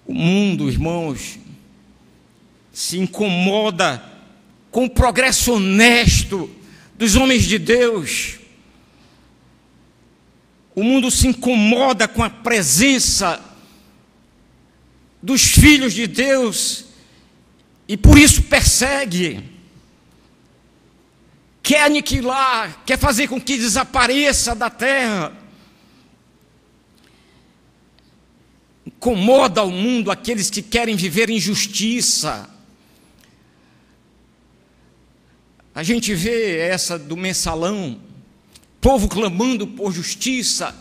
O mundo, irmãos, se incomoda com o progresso honesto dos homens de Deus. O mundo se incomoda com a presença dos filhos de Deus e por isso persegue, quer aniquilar, quer fazer com que desapareça da terra. Incomoda ao mundo aqueles que querem viver em justiça. A gente vê essa do mensalão, povo clamando por justiça,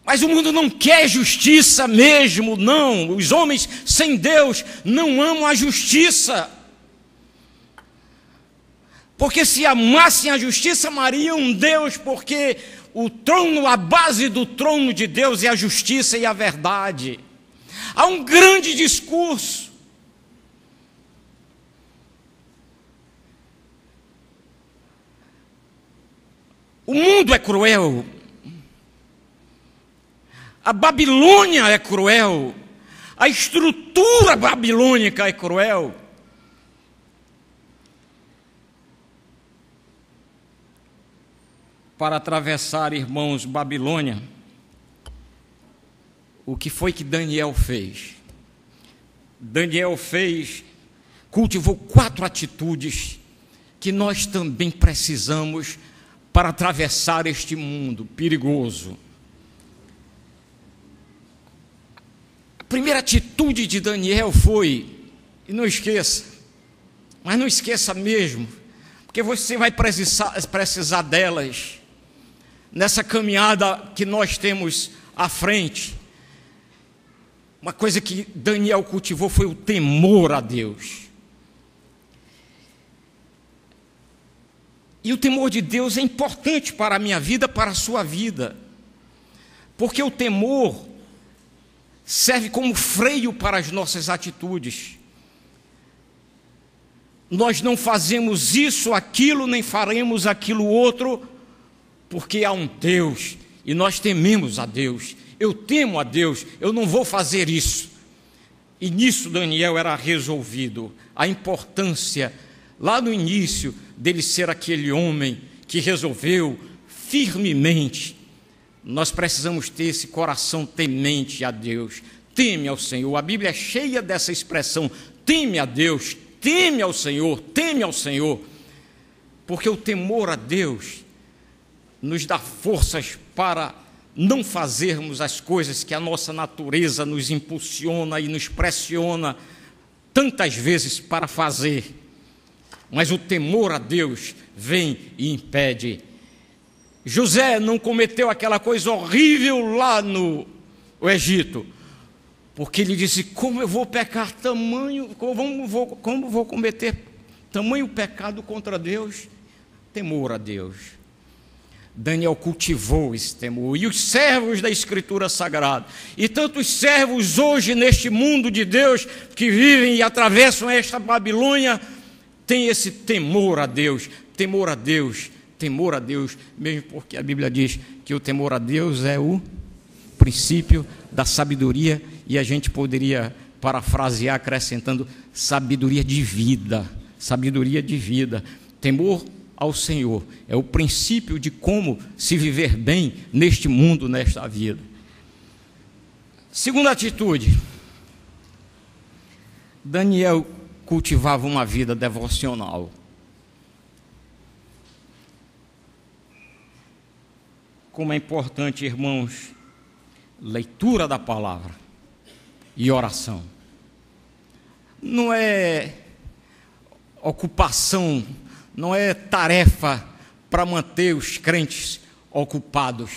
mas o mundo não quer justiça mesmo, não. Os homens sem Deus não amam a justiça, porque se amassem a justiça, amariam Deus, porque o trono, a base do trono de Deus é a justiça e a verdade. Há um grande discurso. O mundo é cruel. A Babilônia é cruel. A estrutura babilônica é cruel. Para atravessar, irmãos, Babilônia, o que foi que Daniel fez? Daniel cultivou 4 atitudes que nós também precisamos para atravessar este mundo perigoso. A primeira atitude de Daniel foi, e não esqueça, mas não esqueça mesmo, porque você vai precisar delas nessa caminhada que nós temos à frente. Uma coisa que Daniel cultivou foi o temor a Deus. E o temor de Deus é importante para a minha vida, para a sua vida, porque o temor serve como freio para as nossas atitudes. Nós não fazemos isso, aquilo, nem faremos aquilo outro, porque há um Deus, e nós tememos a Deus. Eu temo a Deus, eu não vou fazer isso. E nisso Daniel era resolvido. A importância, lá no início, dele ser aquele homem que resolveu firmemente. Nós precisamos ter esse coração temente a Deus. Teme ao Senhor. A Bíblia é cheia dessa expressão. Teme a Deus, teme ao Senhor, teme ao Senhor. Porque o temor a Deus nos dá forças para não fazermos as coisas que a nossa natureza nos impulsiona e nos pressiona tantas vezes para fazer. Mas o temor a Deus vem e impede. José não cometeu aquela coisa horrível lá no Egito, porque ele disse: como eu vou pecar como vou cometer tamanho pecado contra Deus? Temor a Deus. Daniel cultivou esse temor. E os servos da Escritura Sagrada, e tantos servos hoje neste mundo de Deus, que vivem e atravessam esta Babilônia, têm esse temor a Deus, temor a Deus, temor a Deus, mesmo porque a Bíblia diz que o temor a Deus é o princípio da sabedoria, e a gente poderia parafrasear acrescentando sabedoria de vida, sabedoria de vida. Temor ao Senhor é o princípio de como se viver bem neste mundo, nesta vida. Segunda atitude, Daniel cultivava uma vida devocional. Como é importante, irmãos, leitura da palavra e oração. Não é ocupação, não é tarefa para manter os crentes ocupados.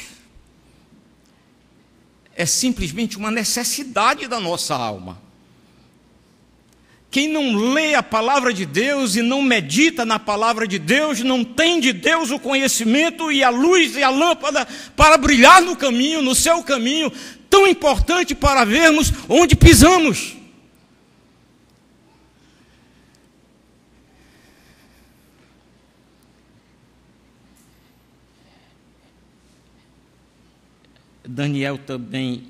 É simplesmente uma necessidade da nossa alma. Quem não lê a palavra de Deus e não medita na palavra de Deus, não tem de Deus o conhecimento e a luz e a lâmpada para brilhar no caminho, no seu caminho, tão importante para vermos onde pisamos. Daniel também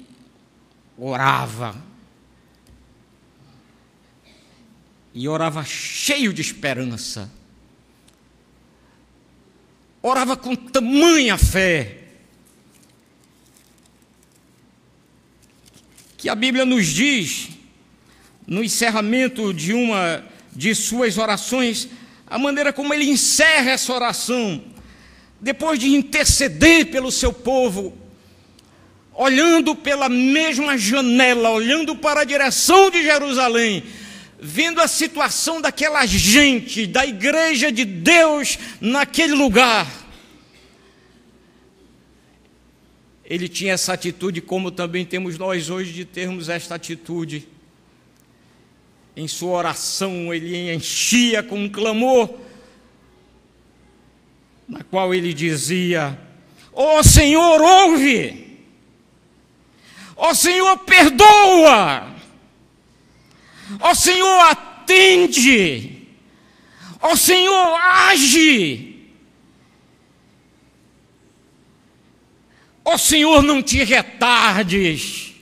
orava. E orava cheio de esperança. Orava com tamanha fé que a Bíblia nos diz, no encerramento de uma de suas orações, a maneira como ele encerra essa oração, depois de interceder pelo seu povo, olhando pela mesma janela, olhando para a direção de Jerusalém, vendo a situação daquela gente, da igreja de Deus naquele lugar. Ele tinha essa atitude, como também temos nós hoje de termos esta atitude. Em sua oração ele enchia com um clamor, na qual ele dizia: ó Senhor, ouve! Ó Senhor, perdoa! Ó Senhor, atende! Ó Senhor, age! Ó Senhor, não te retardes!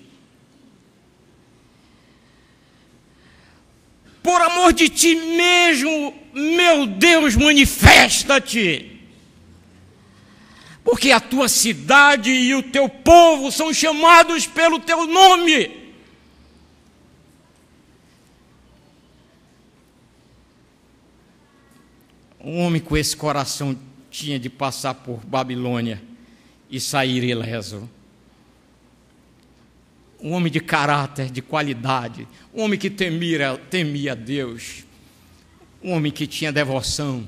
Por amor de ti mesmo, meu Deus, manifesta-te! Porque a tua cidade e o teu povo são chamados pelo teu nome. Um homem com esse coração tinha de passar por Babilônia e sair ileso. Um homem de caráter, de qualidade, um homem que temia Deus, um homem que tinha devoção,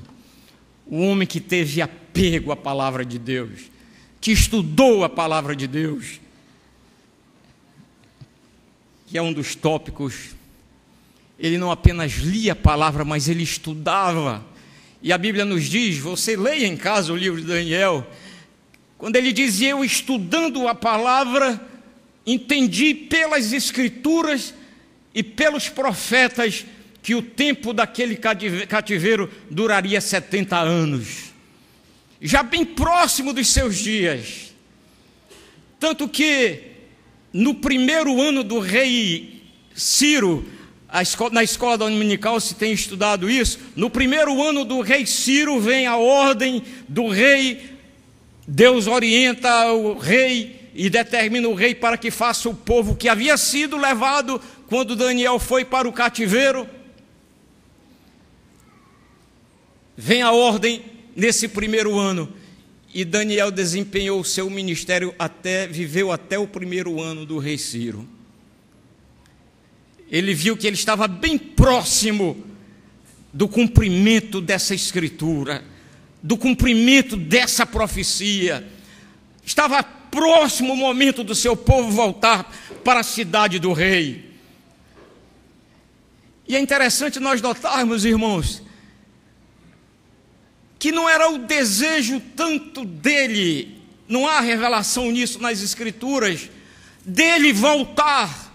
um homem que teve apego à palavra de Deus, que estudou a palavra de Deus, que é um dos tópicos. Ele não apenas lia a palavra, mas ele estudava. E a Bíblia nos diz, você leia em casa o livro de Daniel, quando ele dizia: eu estudando a palavra, entendi pelas escrituras e pelos profetas que o tempo daquele cativeiro duraria 70 anos, já bem próximo dos seus dias. Tanto que no primeiro ano do rei Ciro, na escola dominical se tem estudado isso, no primeiro ano do rei Ciro vem a ordem do rei, Deus orienta o rei e determina o rei para que faça o povo que havia sido levado quando Daniel foi para o cativeiro. Vem a ordem nesse primeiro ano, e Daniel desempenhou o seu ministério viveu até o primeiro ano do rei Ciro. Ele viu que ele estava bem próximo do cumprimento dessa escritura, do cumprimento dessa profecia. Estava próximo o momento do seu povo voltar para a cidade do rei. E é interessante nós notarmos, irmãos, que não era o desejo tanto dele, não há revelação nisso nas escrituras, dele voltar,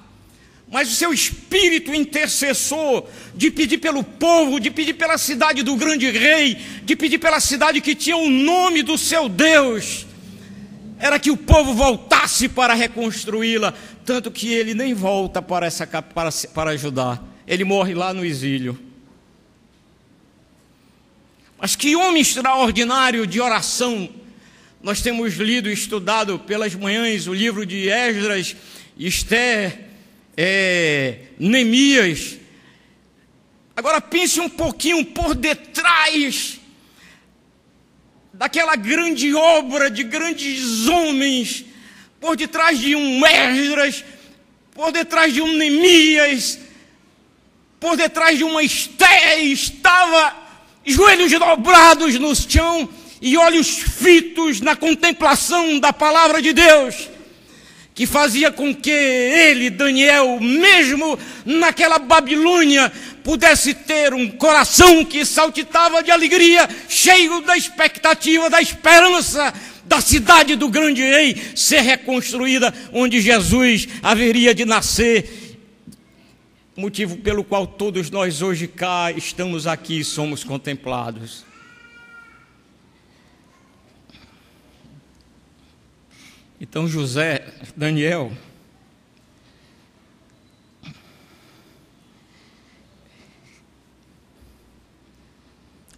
mas o seu espírito intercessor de pedir pelo povo, de pedir pela cidade do grande rei, de pedir pela cidade que tinha o nome do seu Deus, era que o povo voltasse para reconstruí-la, tanto que ele nem volta para ajudar, ele morre lá no exílio. Mas que homem extraordinário de oração! Nós temos lido e estudado pelas manhãs o livro de Esdras, Esther, Neemias. Agora pense um pouquinho por detrás daquela grande obra de grandes homens, por detrás de um Esdras, por detrás de um Neemias, por detrás de uma Esther, estava joelhos dobrados no chão e olhos fitos na contemplação da palavra de Deus, que fazia com que ele, Daniel, mesmo naquela Babilônia, pudesse ter um coração que saltitava de alegria, cheio da expectativa, da esperança da cidade do grande rei ser reconstruída, onde Jesus haveria de nascer, motivo pelo qual todos nós hoje cá estamos aqui e somos contemplados. Então Daniel,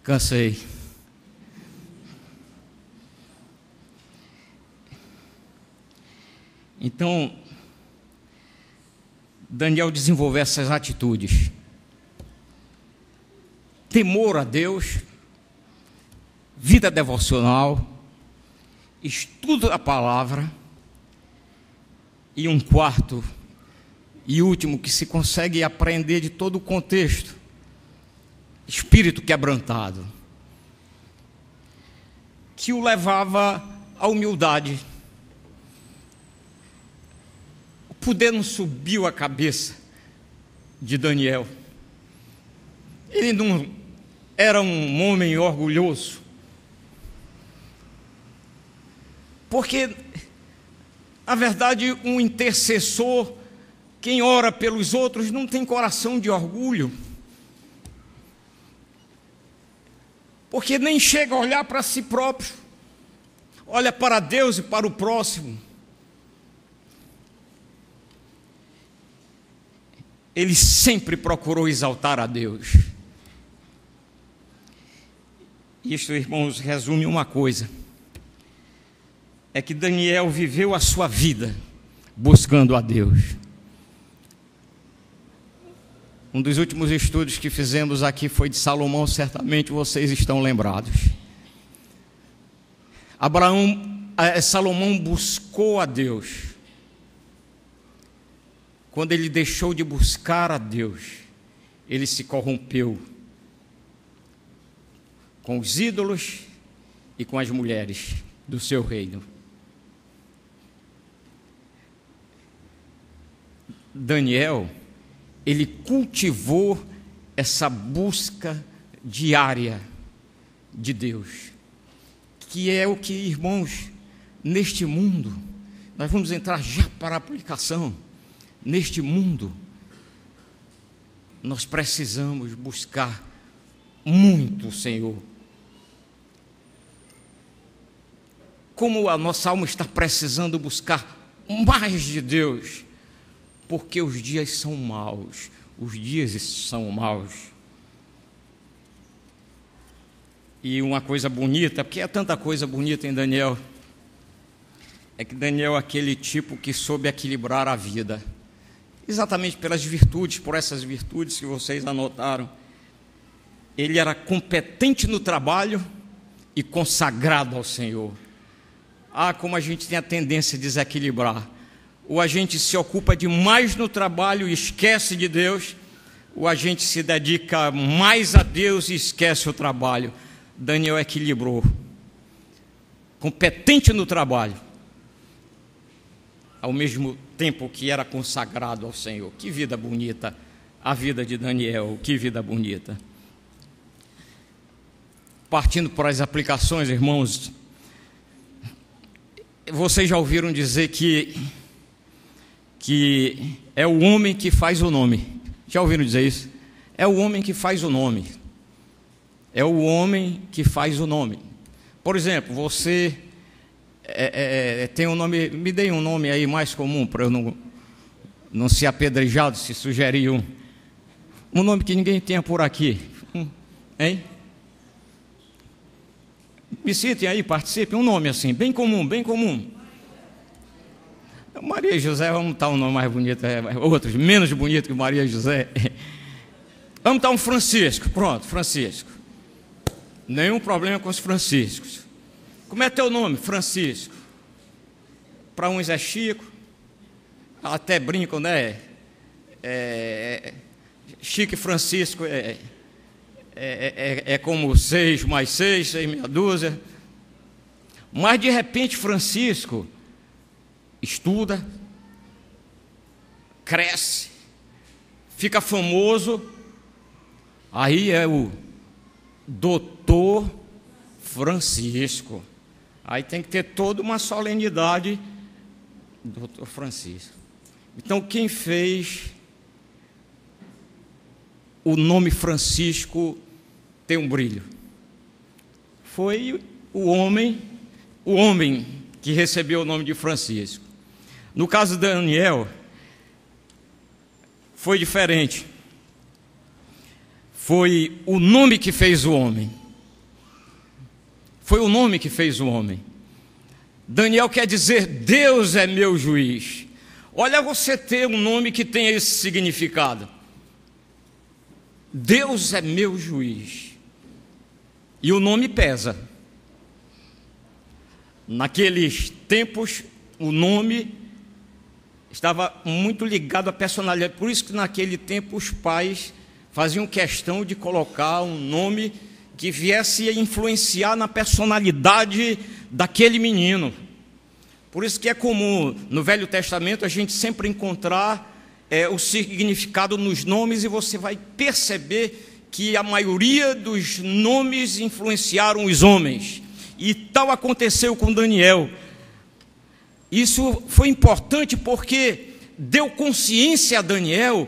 cansei. Então, Daniel desenvolveu essas atitudes: temor a Deus, vida devocional, estudo da palavra, e um quarto e último que se consegue aprender de todo o contexto: espírito quebrantado, que o levava à humildade. O poder não subiu a cabeça de Daniel. Ele não era um homem orgulhoso, porque, na verdade, um intercessor, quem ora pelos outros, não tem coração de orgulho, porque nem chega a olhar para si próprio, olha para Deus e para o próximo. Ele sempre procurou exaltar a Deus. Isto, irmãos, resume uma coisa: é que Daniel viveu a sua vida buscando a Deus. Um dos últimos estudos que fizemos aqui foi de Salomão, certamente vocês estão lembrados. Salomão buscou a Deus. Quando ele deixou de buscar a Deus, ele se corrompeu com os ídolos e com as mulheres do seu reino. Daniel, ele cultivou essa busca diária de Deus, que é o que, irmãos, neste mundo, nós vamos entrar já para a aplicação. Neste mundo, nós precisamos buscar muito o Senhor. Como a nossa alma está precisando buscar mais de Deus, porque os dias são maus, os dias são maus. E uma coisa bonita, porque é tanta coisa bonita em Daniel, é que Daniel é aquele tipo que soube equilibrar a vida. Exatamente pelas virtudes, por essas virtudes que vocês anotaram. Ele era competente no trabalho e consagrado ao Senhor. Como a gente tem a tendência a desequilibrar. Ou a gente se ocupa demais no trabalho e esquece de Deus, ou a gente se dedica mais a Deus e esquece o trabalho. Daniel equilibrou. Competente no trabalho, ao mesmo tempo que era consagrado ao Senhor. Que vida bonita a vida de Daniel, que vida bonita. Partindo para as aplicações, irmãos, vocês já ouviram dizer que é o homem que faz o nome. Já ouviram dizer isso? É o homem que faz o nome. É o homem que faz o nome. Por exemplo, você tem um nome, me dê um nome aí mais comum, para eu não ser apedrejado se sugerir um nome que ninguém tenha por aqui. Hein? Me citem aí, participem, um nome assim, bem comum, bem comum. Maria José, vamos botar um nome mais bonito, outros menos bonito que Maria José. Vamos botar um Francisco, pronto, Francisco. Nenhum problema com os Franciscos. Como é teu nome? Francisco. Para uns é Chico, até brincam, né? Chico e Francisco é como 6 mais 6, 6 meia dúzia. Mas de repente Francisco estuda, cresce, fica famoso Aí é o doutor Francisco. Aí tem que ter toda uma solenidade, doutor Francisco. Então, quem fez o nome Francisco ter um brilho foi o homem que recebeu o nome de Francisco. No caso de Daniel, foi diferente. Foi o nome que fez o homem. Foi o nome que fez o homem. Daniel quer dizer, Deus é meu juiz. Olha você ter um nome que tenha esse significado. Deus é meu juiz. E o nome pesa. Naqueles tempos, o nome estava muito ligado à personalidade. Por isso que naquele tempo os pais faziam questão de colocar um nome que viesse a influenciar na personalidade daquele menino. Por isso que é comum no Velho Testamento a gente sempre encontrar o significado nos nomes, e você vai perceber que a maioria dos nomes influenciaram os homens. E tal aconteceu com Daniel. Isso foi importante porque deu consciência a Daniel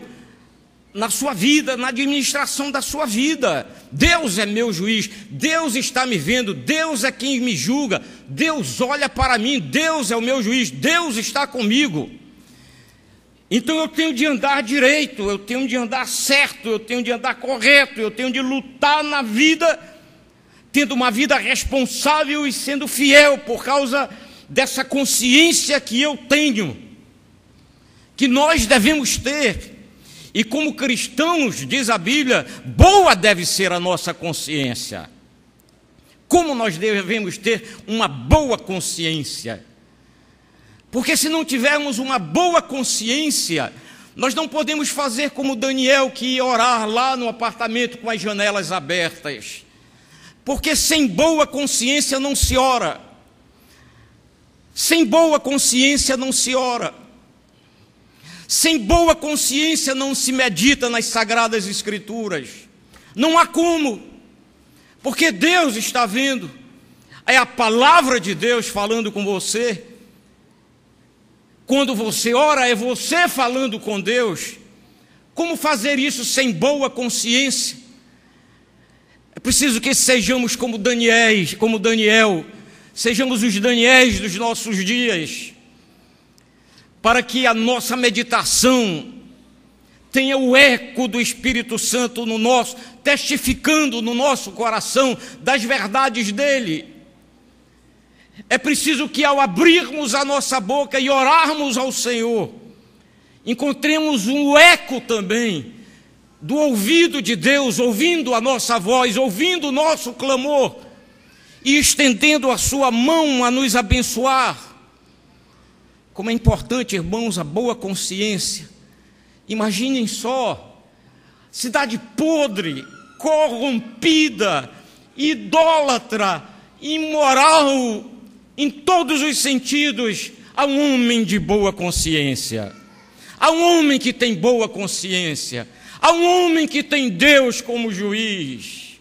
na sua vida, na administração da sua vida. Deus é meu juiz, Deus está me vendo, Deus é quem me julga, Deus olha para mim, Deus é o meu juiz, Deus está comigo. Então eu tenho de andar direito, eu tenho de andar certo, eu tenho de andar correto, eu tenho de lutar na vida, tendo uma vida responsável e sendo fiel por causa dessa consciência que eu tenho, que nós devemos ter. E como cristãos, diz a Bíblia, boa deve ser a nossa consciência. Como nós devemos ter uma boa consciência? Porque se não tivermos uma boa consciência, nós não podemos fazer como Daniel, que ia orar lá no apartamento com as janelas abertas. Porque sem boa consciência não se ora. Sem boa consciência não se ora. Sem boa consciência não se medita nas Sagradas Escrituras. Não há como. Porque Deus está vendo. É a palavra de Deus falando com você. Quando você ora, é você falando com Deus. Como fazer isso sem boa consciência? É preciso que sejamos como Daniel, sejamos os Daniéis dos nossos dias, para que a nossa meditação tenha o eco do Espírito Santo no nosso, testificando no nosso coração das verdades dele. É preciso que ao abrirmos a nossa boca e orarmos ao Senhor, encontremos um eco também do ouvido de Deus, ouvindo a nossa voz, ouvindo o nosso clamor e estendendo a sua mão a nos abençoar. Como é importante, irmãos, a boa consciência. Imaginem só, cidade podre, corrompida, idólatra, imoral, em todos os sentidos. Há um homem de boa consciência, há um homem que tem boa consciência, há um homem que tem Deus como juiz.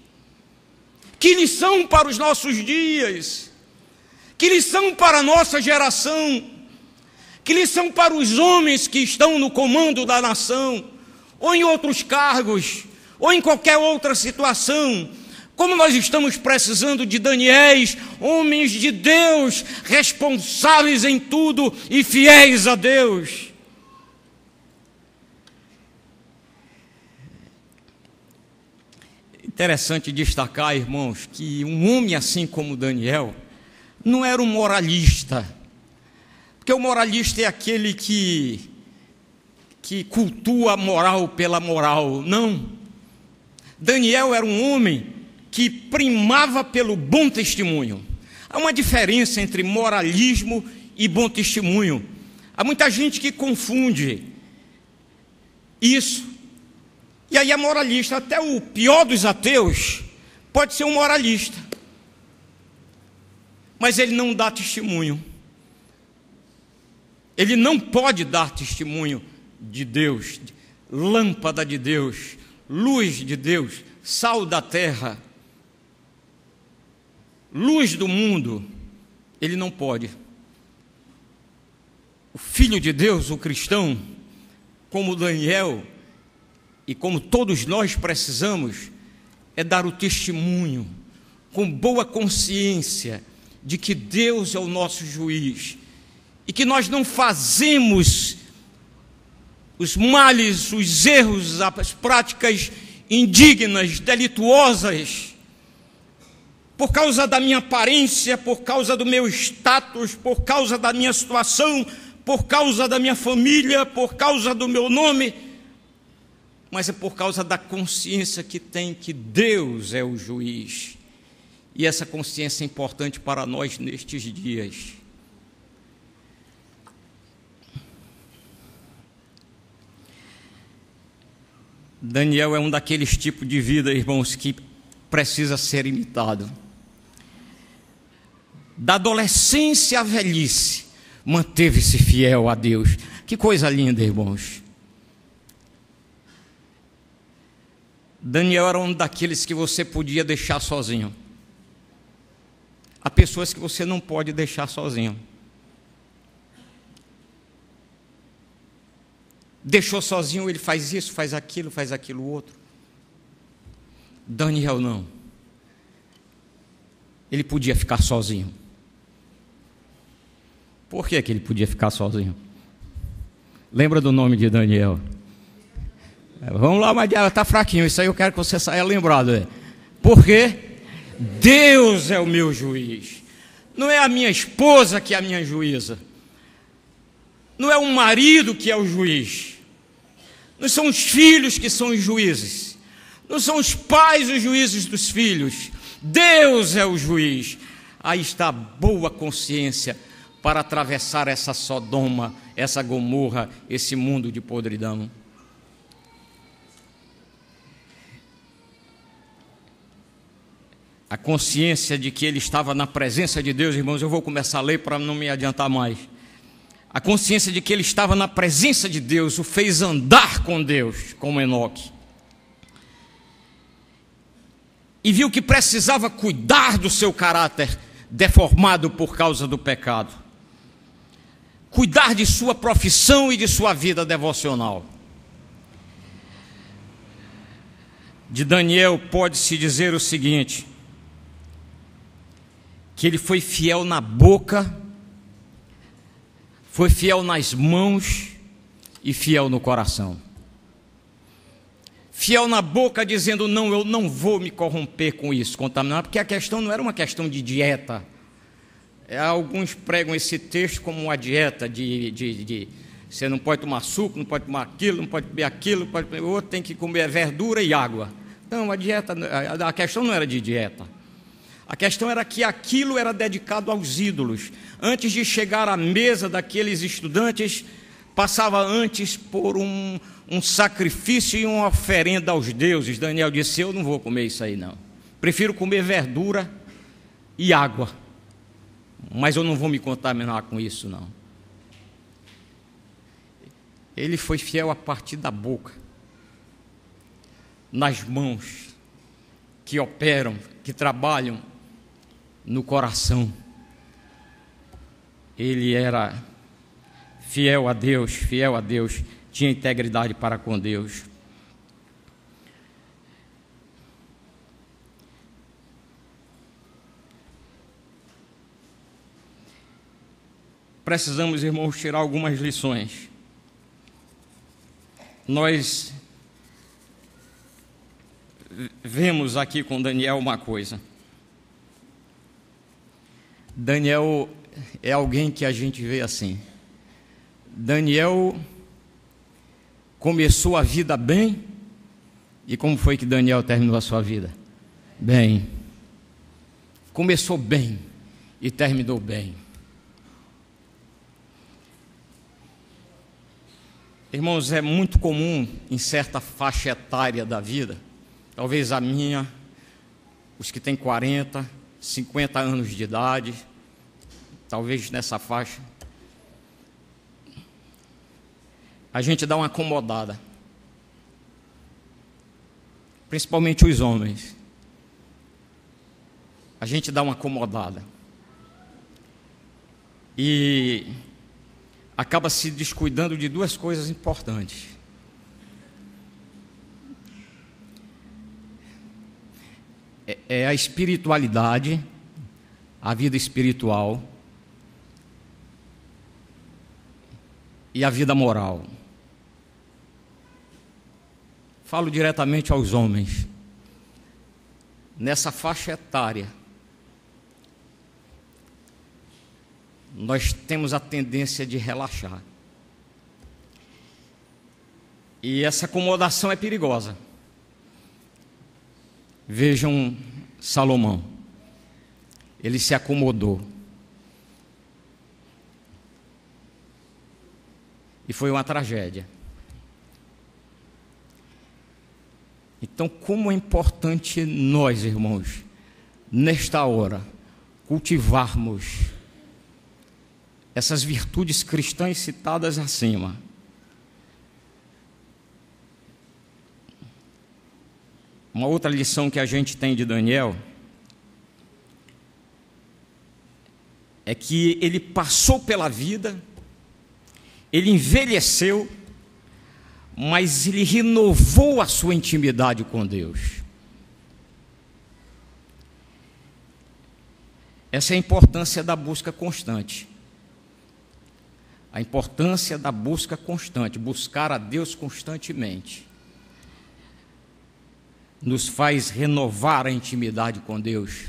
Que lição para os nossos dias, que lição para a nossa geração, que lição para os homens que estão no comando da nação, ou em outros cargos, ou em qualquer outra situação. Como nós estamos precisando de Daniéis, homens de Deus, responsáveis em tudo e fiéis a Deus. Interessante destacar, irmãos, que um homem assim como Daniel não era um moralista. Porque o moralista é aquele que cultua a moral pela moral. Não. Daniel era um homem que primava pelo bom testemunho. Há uma diferença entre moralismo e bom testemunho. Há muita gente que confunde isso. E aí é moralista. Até o pior dos ateus pode ser um moralista. Mas ele não dá testemunho. Ele não pode dar testemunho de Deus, lâmpada de Deus, luz de Deus, sal da terra, luz do mundo, ele não pode. O Filho de Deus, o cristão, como Daniel, e como todos nós precisamos, é dar o testemunho, com boa consciência, de que Deus é o nosso juiz, e que nós não fazemos os males, os erros, as práticas indignas, delituosas, por causa da minha aparência, por causa do meu status, por causa da minha situação, por causa da minha família, por causa do meu nome, mas é por causa da consciência que tem que Deus é o juiz. E essa consciência é importante para nós nestes dias. Daniel é um daqueles tipos de vida, irmãos, que precisa ser imitado. Da adolescência à velhice, manteve-se fiel a Deus. Que coisa linda, irmãos. Daniel era um daqueles que você podia deixar sozinho. Há pessoas que você não pode deixar sozinho. Deixou sozinho, ele faz isso, faz aquilo outro. Daniel não. Ele podia ficar sozinho. Por que ele podia ficar sozinho? Lembra do nome de Daniel? Vamos lá, mas está fraquinho. Isso aí eu quero que você saia lembrado. Porque Deus é o meu juiz. Não é a minha esposa que é a minha juíza. Não é o marido que é o juiz. Não são os filhos que são os juízes. Não são os pais os juízes dos filhos. Deus é o juiz. Aí está a boa consciência para atravessar essa Sodoma, essa Gomorra, esse mundo de podridão. A consciência de que ele estava na presença de Deus, irmãos, eu vou começar a ler para não me adiantar mais. A consciência de que ele estava na presença de Deus o fez andar com Deus, como Enoque. E viu que precisava cuidar do seu caráter deformado por causa do pecado. Cuidar de sua profissão e de sua vida devocional. De Daniel pode-se dizer o seguinte: que ele foi fiel na boca, foi fiel nas mãos e fiel no coração. Fiel na boca, dizendo, não, eu não vou me corromper com isso, contaminar, porque a questão não era uma questão de dieta. Alguns pregam esse texto como uma dieta de você não pode tomar suco, não pode tomar aquilo, não pode beber aquilo, não pode, o outro tem que comer verdura e água. Não, a questão não era de dieta. A questão era que aquilo era dedicado aos ídolos. Antes de chegar à mesa daqueles estudantes, passava antes por um sacrifício e uma oferenda aos deuses. Daniel disse, eu não vou comer isso aí não. Prefiro comer verdura e água. Mas eu não vou me contaminar com isso não. Ele foi fiel a partir da boca, nas mãos, que operam, que trabalham no coração. Ele era fiel a Deus, tinha integridade para com Deus. Precisamos, irmãos, tirar algumas lições. Nós vemos aqui com Daniel uma coisa. Daniel é alguém que a gente vê assim. Daniel começou a vida bem. E como foi que Daniel terminou a sua vida? Bem. Começou bem e terminou bem. Irmãos, é muito comum em certa faixa etária da vida, talvez a minha, os que têm 40, 50 anos de idade, talvez nessa faixa, a gente dá uma acomodada. principalmente os homens, a gente dá uma acomodada e acaba se descuidando de duas coisas importantes. É a espiritualidade, a vida espiritual e a vida moral. Falo diretamente aos homens. Nessa faixa etária, nós temos a tendência de relaxar. E essa acomodação é perigosa. Vejam Salomão. Ele se acomodou. E foi uma tragédia. Então, como é importante nós, irmãos, nesta hora, cultivarmos essas virtudes cristãs citadas acima. Uma outra lição que a gente tem de Daniel é que ele passou pela vida, ele envelheceu, mas ele renovou a sua intimidade com Deus. Essa é a importância da busca constante. A importância da busca constante, buscar a Deus constantemente, nos faz renovar a intimidade com Deus.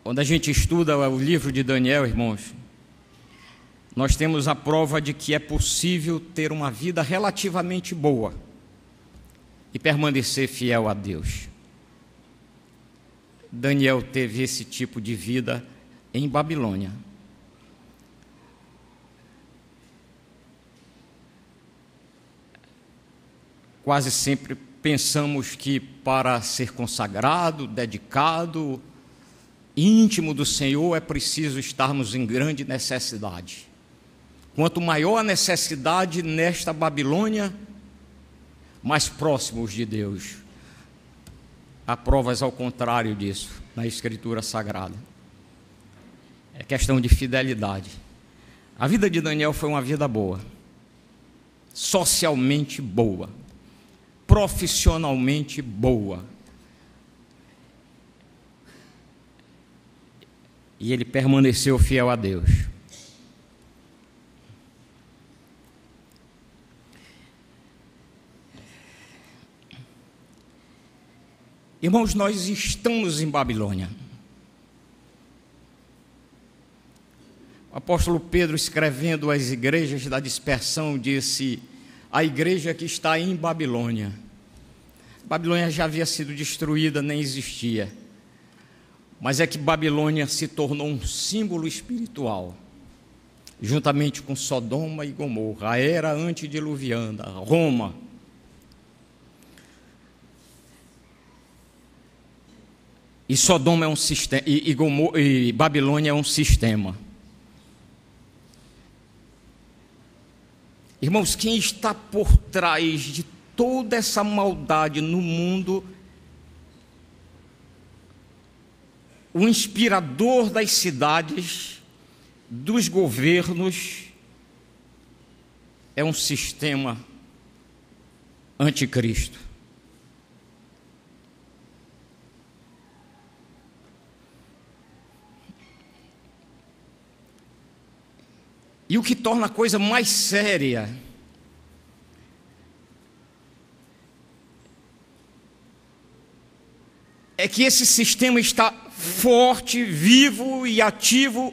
Quando a gente estuda o livro de Daniel, irmãos, nós temos a prova de que é possível ter uma vida relativamente boa e permanecer fiel a Deus. Daniel teve esse tipo de vida em Babilônia. Quase sempre pensamos que para ser consagrado, dedicado, íntimo do Senhor, é preciso estarmos em grande necessidade. Quanto maior a necessidade nesta Babilônia, mais próximos de Deus. Há provas ao contrário disso na Escritura Sagrada. É questão de fidelidade. A vida de Daniel foi uma vida boa, socialmente boa, profissionalmente boa. E ele permaneceu fiel a Deus. Irmãos, nós estamos em Babilônia. O apóstolo Pedro, escrevendo às igrejas da dispersão, disse: a igreja que está em Babilônia. Babilônia já havia sido destruída, nem existia. Mas é que Babilônia se tornou um símbolo espiritual, juntamente com Sodoma e Gomorra, a era antediluviana, Roma. E Sodoma é um sistema, e Babilônia é um sistema. Irmãos, quem está por trás de toda essa maldade no mundo, o inspirador das cidades, dos governos, é um sistema anticristo. E o que torna a coisa mais séria é que esse sistema está forte, vivo e ativo,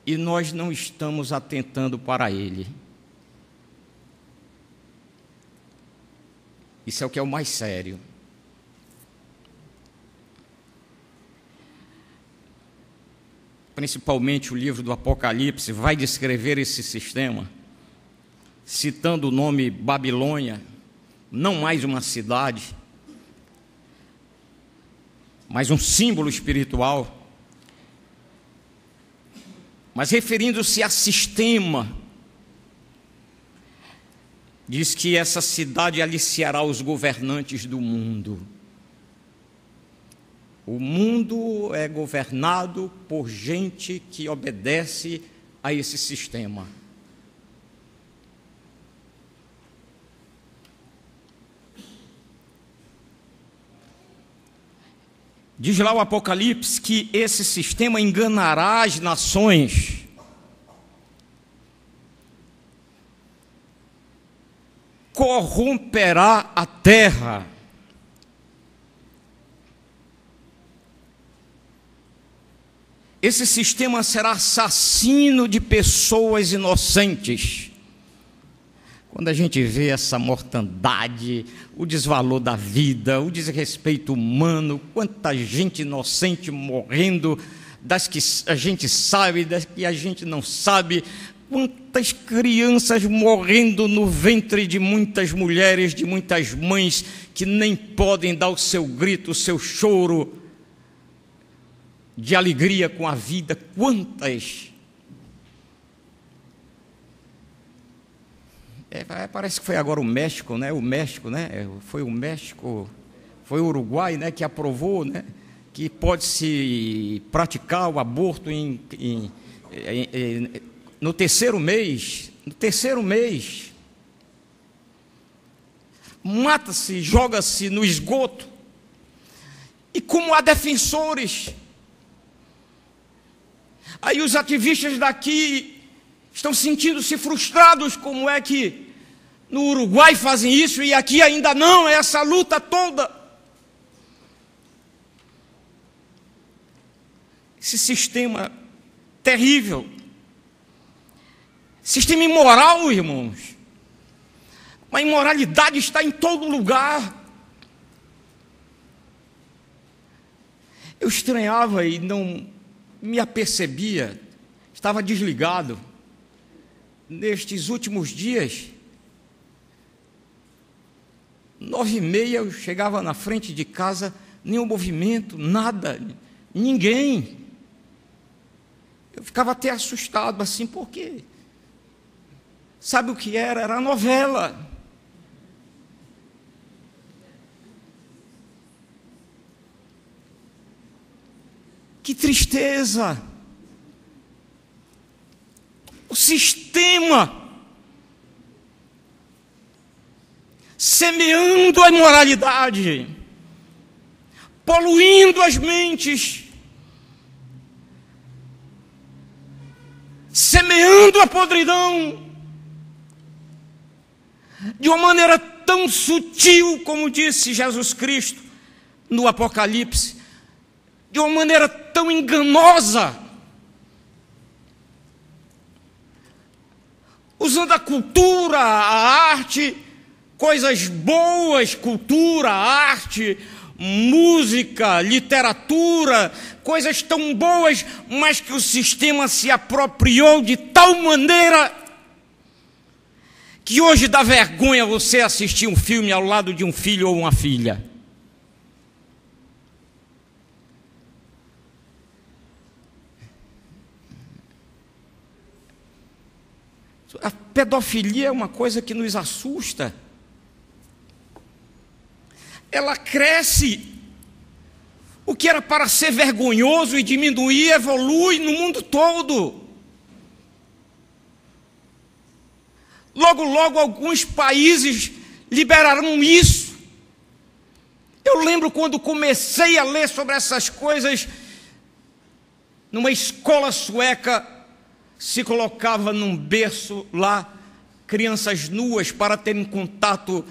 e nós não estamos atentando para ele. Isso é o que é o mais sério. Principalmente o livro do Apocalipse vai descrever esse sistema, citando o nome Babilônia, não mais uma cidade, mas um símbolo espiritual, mas referindo-se a sistema diz que essa cidade aliciará os governantes do mundo. O mundo é governado por gente que obedece a esse sistema. Diz lá o Apocalipse que esse sistema enganará as nações. Corromperá a terra. Esse sistema será assassino de pessoas inocentes. Quando a gente vê essa mortandade, o desvalor da vida, o desrespeito humano, quanta gente inocente morrendo, das que a gente sabe, das que a gente não sabe, quantas crianças morrendo no ventre de muitas mulheres, de muitas mães, que nem podem dar o seu grito, o seu choro de alegria com a vida. Quantas? Parece que foi agora o México, né? Foi o México, foi o Uruguai, né? Que aprovou, né? Que pode-se praticar o aborto no terceiro mês. No terceiro mês. Mata-se, joga-se no esgoto. E como há defensores, aí os ativistas daqui estão sentindo-se frustrados. Como é que no Uruguai fazem isso e aqui ainda não? É essa luta toda. Esse sistema terrível. Sistema imoral, irmãos. A imoralidade está em todo lugar. Eu estranhava e não me apercebia, estava desligado. Nestes últimos dias, 9h30, eu chegava na frente de casa, nenhum movimento, nada, ninguém. Eu ficava até assustado, assim, por quê? Sabe o que era? Era a novela. Que tristeza! O sistema semeando a imoralidade, poluindo as mentes, semeando a podridão, de uma maneira tão sutil, como disse Jesus Cristo no Apocalipse, de uma maneira tão enganosa, usando a cultura, a arte, coisas boas, cultura, arte, música, literatura, coisas tão boas, mas que o sistema se apropriou de tal maneira que hoje dá vergonha você assistir um filme ao lado de um filho ou uma filha. A pedofilia é uma coisa que nos assusta. Ela cresce. O que era para ser vergonhoso e diminuir, evolui no mundo todo. Logo, logo, alguns países liberarão isso. Eu lembro quando comecei a ler sobre essas coisas, numa escola sueca, se colocava num berço lá, crianças nuas para terem contato,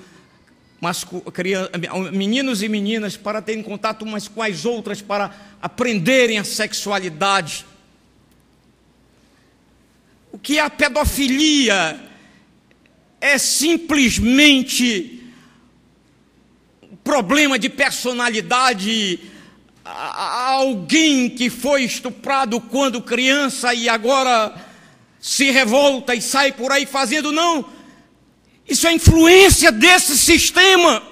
meninos e meninas para terem contato umas com as outras, para aprenderem a sexualidade. O que é a pedofilia? É simplesmente um problema de personalidade. Alguém que foi estuprado quando criança e agora se revolta e sai por aí fazendo, não. Isso é influência desse sistema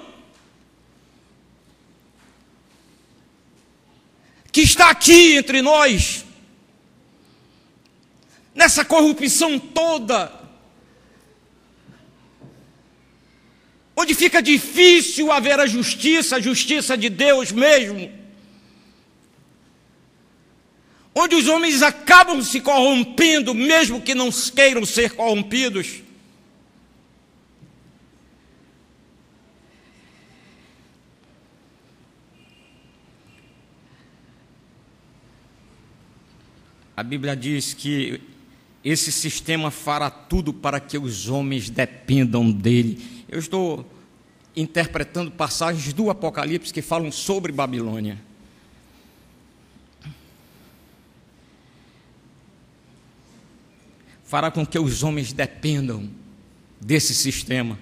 que está aqui entre nós, nessa corrupção toda. onde fica difícil haver a justiça de Deus mesmo, onde os homens acabam se corrompendo, mesmo que não queiram ser corrompidos. A Bíblia diz que esse sistema fará tudo para que os homens dependam dele. Eu estou interpretando passagens do Apocalipse que falam sobre Babilônia. Fará com que os homens dependam desse sistema.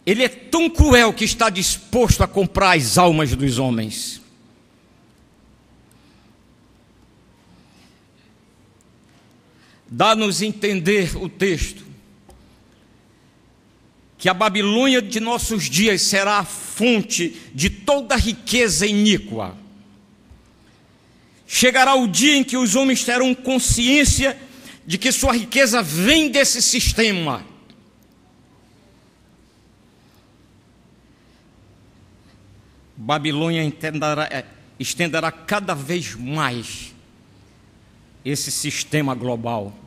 Ele é tão cruel que está disposto a comprar as almas dos homens. Dá-nos entender o texto que a Babilônia de nossos dias será a fonte de toda riqueza iníqua. Chegará o dia em que os homens terão consciência de que sua riqueza vem desse sistema. Babilônia estenderá cada vez mais esse sistema global.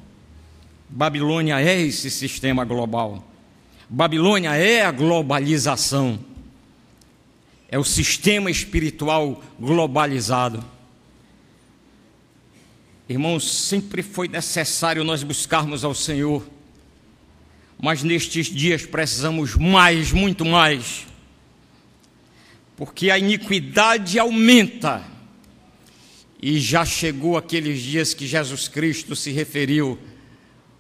Babilônia é esse sistema global. Babilônia é a globalização. É o sistema espiritual globalizado. Irmãos, sempre foi necessário nós buscarmos ao Senhor, mas nestes dias precisamos mais, muito mais, porque a iniquidade aumenta, e já chegou aqueles dias que Jesus Cristo se referiu,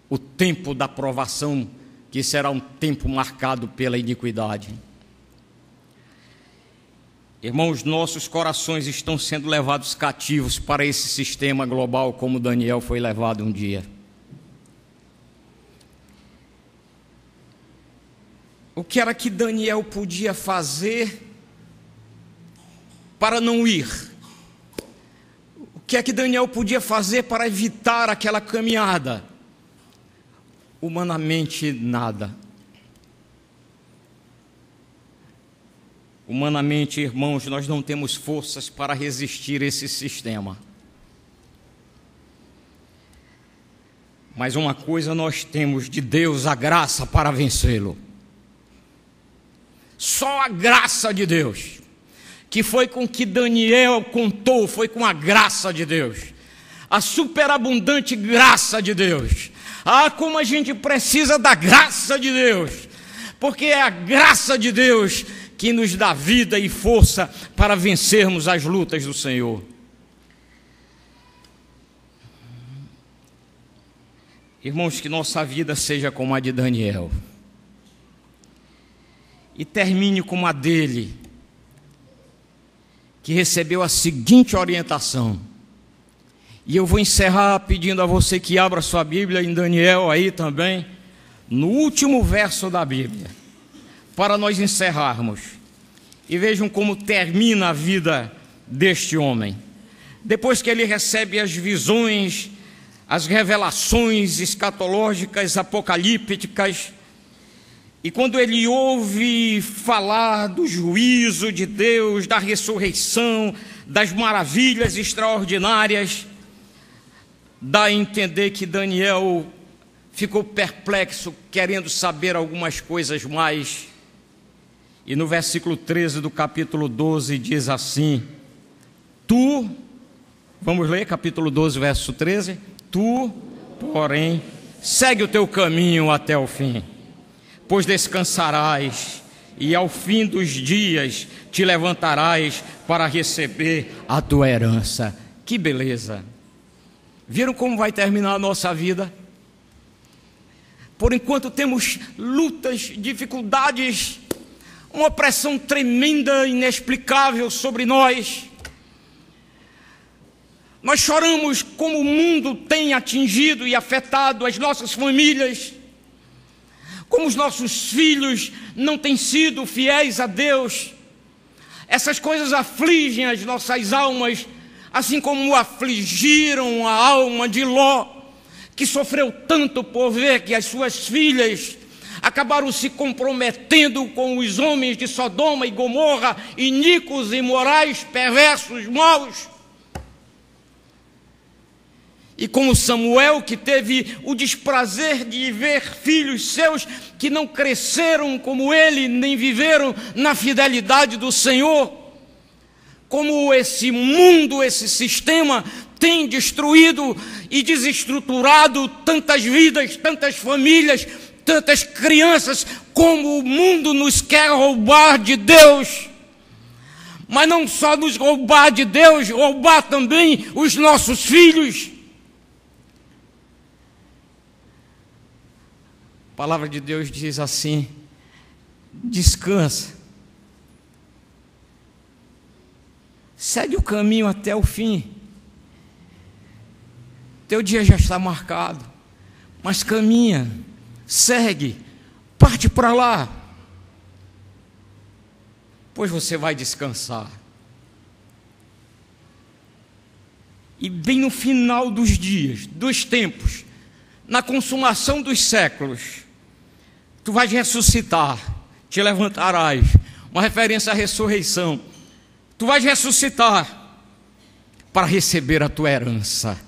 o tempo da provação, que será um tempo marcado pela iniquidade. Irmãos, nossos corações estão sendo levados cativos para esse sistema global, como Daniel foi levado um dia. O que era que Daniel podia fazer para não ir? O que é que Daniel podia fazer para evitar aquela caminhada? Humanamente, nada. Humanamente, irmãos, nós não temos forças para resistir a esse sistema. Mas uma coisa nós temos de Deus, a graça para vencê-lo. Só a graça de Deus, que foi com que Daniel contou, foi com a graça de Deus, a superabundante graça de Deus. Ah, como a gente precisa da graça de Deus, porque é a graça de Deus que nos dá vida e força para vencermos as lutas do Senhor. Irmãos, que nossa vida seja como a de Daniel e termine como a dele, que recebeu a seguinte orientação. E eu vou encerrar pedindo a você que abra sua Bíblia em Daniel aí também, no último verso da Bíblia, para nós encerrarmos. E vejam como termina a vida deste homem. Depois que ele recebe as visões, as revelações escatológicas, apocalípticas, e quando ele ouve falar do juízo de Deus, da ressurreição, das maravilhas extraordinárias, dá a entender que Daniel ficou perplexo, querendo saber algumas coisas mais. E no versículo 13 do capítulo 12 diz assim: vamos ler capítulo 12, verso 13: Tu, porém, segue o teu caminho até o fim, pois descansarás, e ao fim dos dias te levantarás para receber a tua herança. Que beleza! Viram como vai terminar a nossa vida? Por enquanto temos lutas, dificuldades, uma pressão tremenda, inexplicável sobre nós. Nós choramos como o mundo tem atingido e afetado as nossas famílias, como os nossos filhos não têm sido fiéis a Deus. Essas coisas afligem as nossas almas, assim como afligiram a alma de Ló, que sofreu tanto por ver que as suas filhas acabaram se comprometendo com os homens de Sodoma e Gomorra, iníquos, imorais, perversos, maus. E como Samuel, que teve o desprazer de ver filhos seus que não cresceram como ele, nem viveram na fidelidade do Senhor. Como esse mundo, esse sistema tem destruído e desestruturado tantas vidas, tantas famílias, tantas crianças, como o mundo nos quer roubar de Deus. Mas não só nos roubar de Deus, roubar também os nossos filhos. A palavra de Deus diz assim: descansa, segue o caminho até o fim. Teu dia já está marcado, mas caminha, segue, parte para lá, pois você vai descansar. E bem no final dos dias, dos tempos, na consumação dos séculos, tu vais ressuscitar, te levantarás, uma referência à ressurreição. Tu vais ressuscitar para receber a tua herança.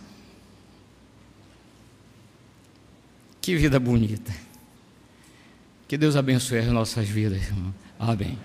Que vida bonita. Que Deus abençoe as nossas vidas, irmão. Amém.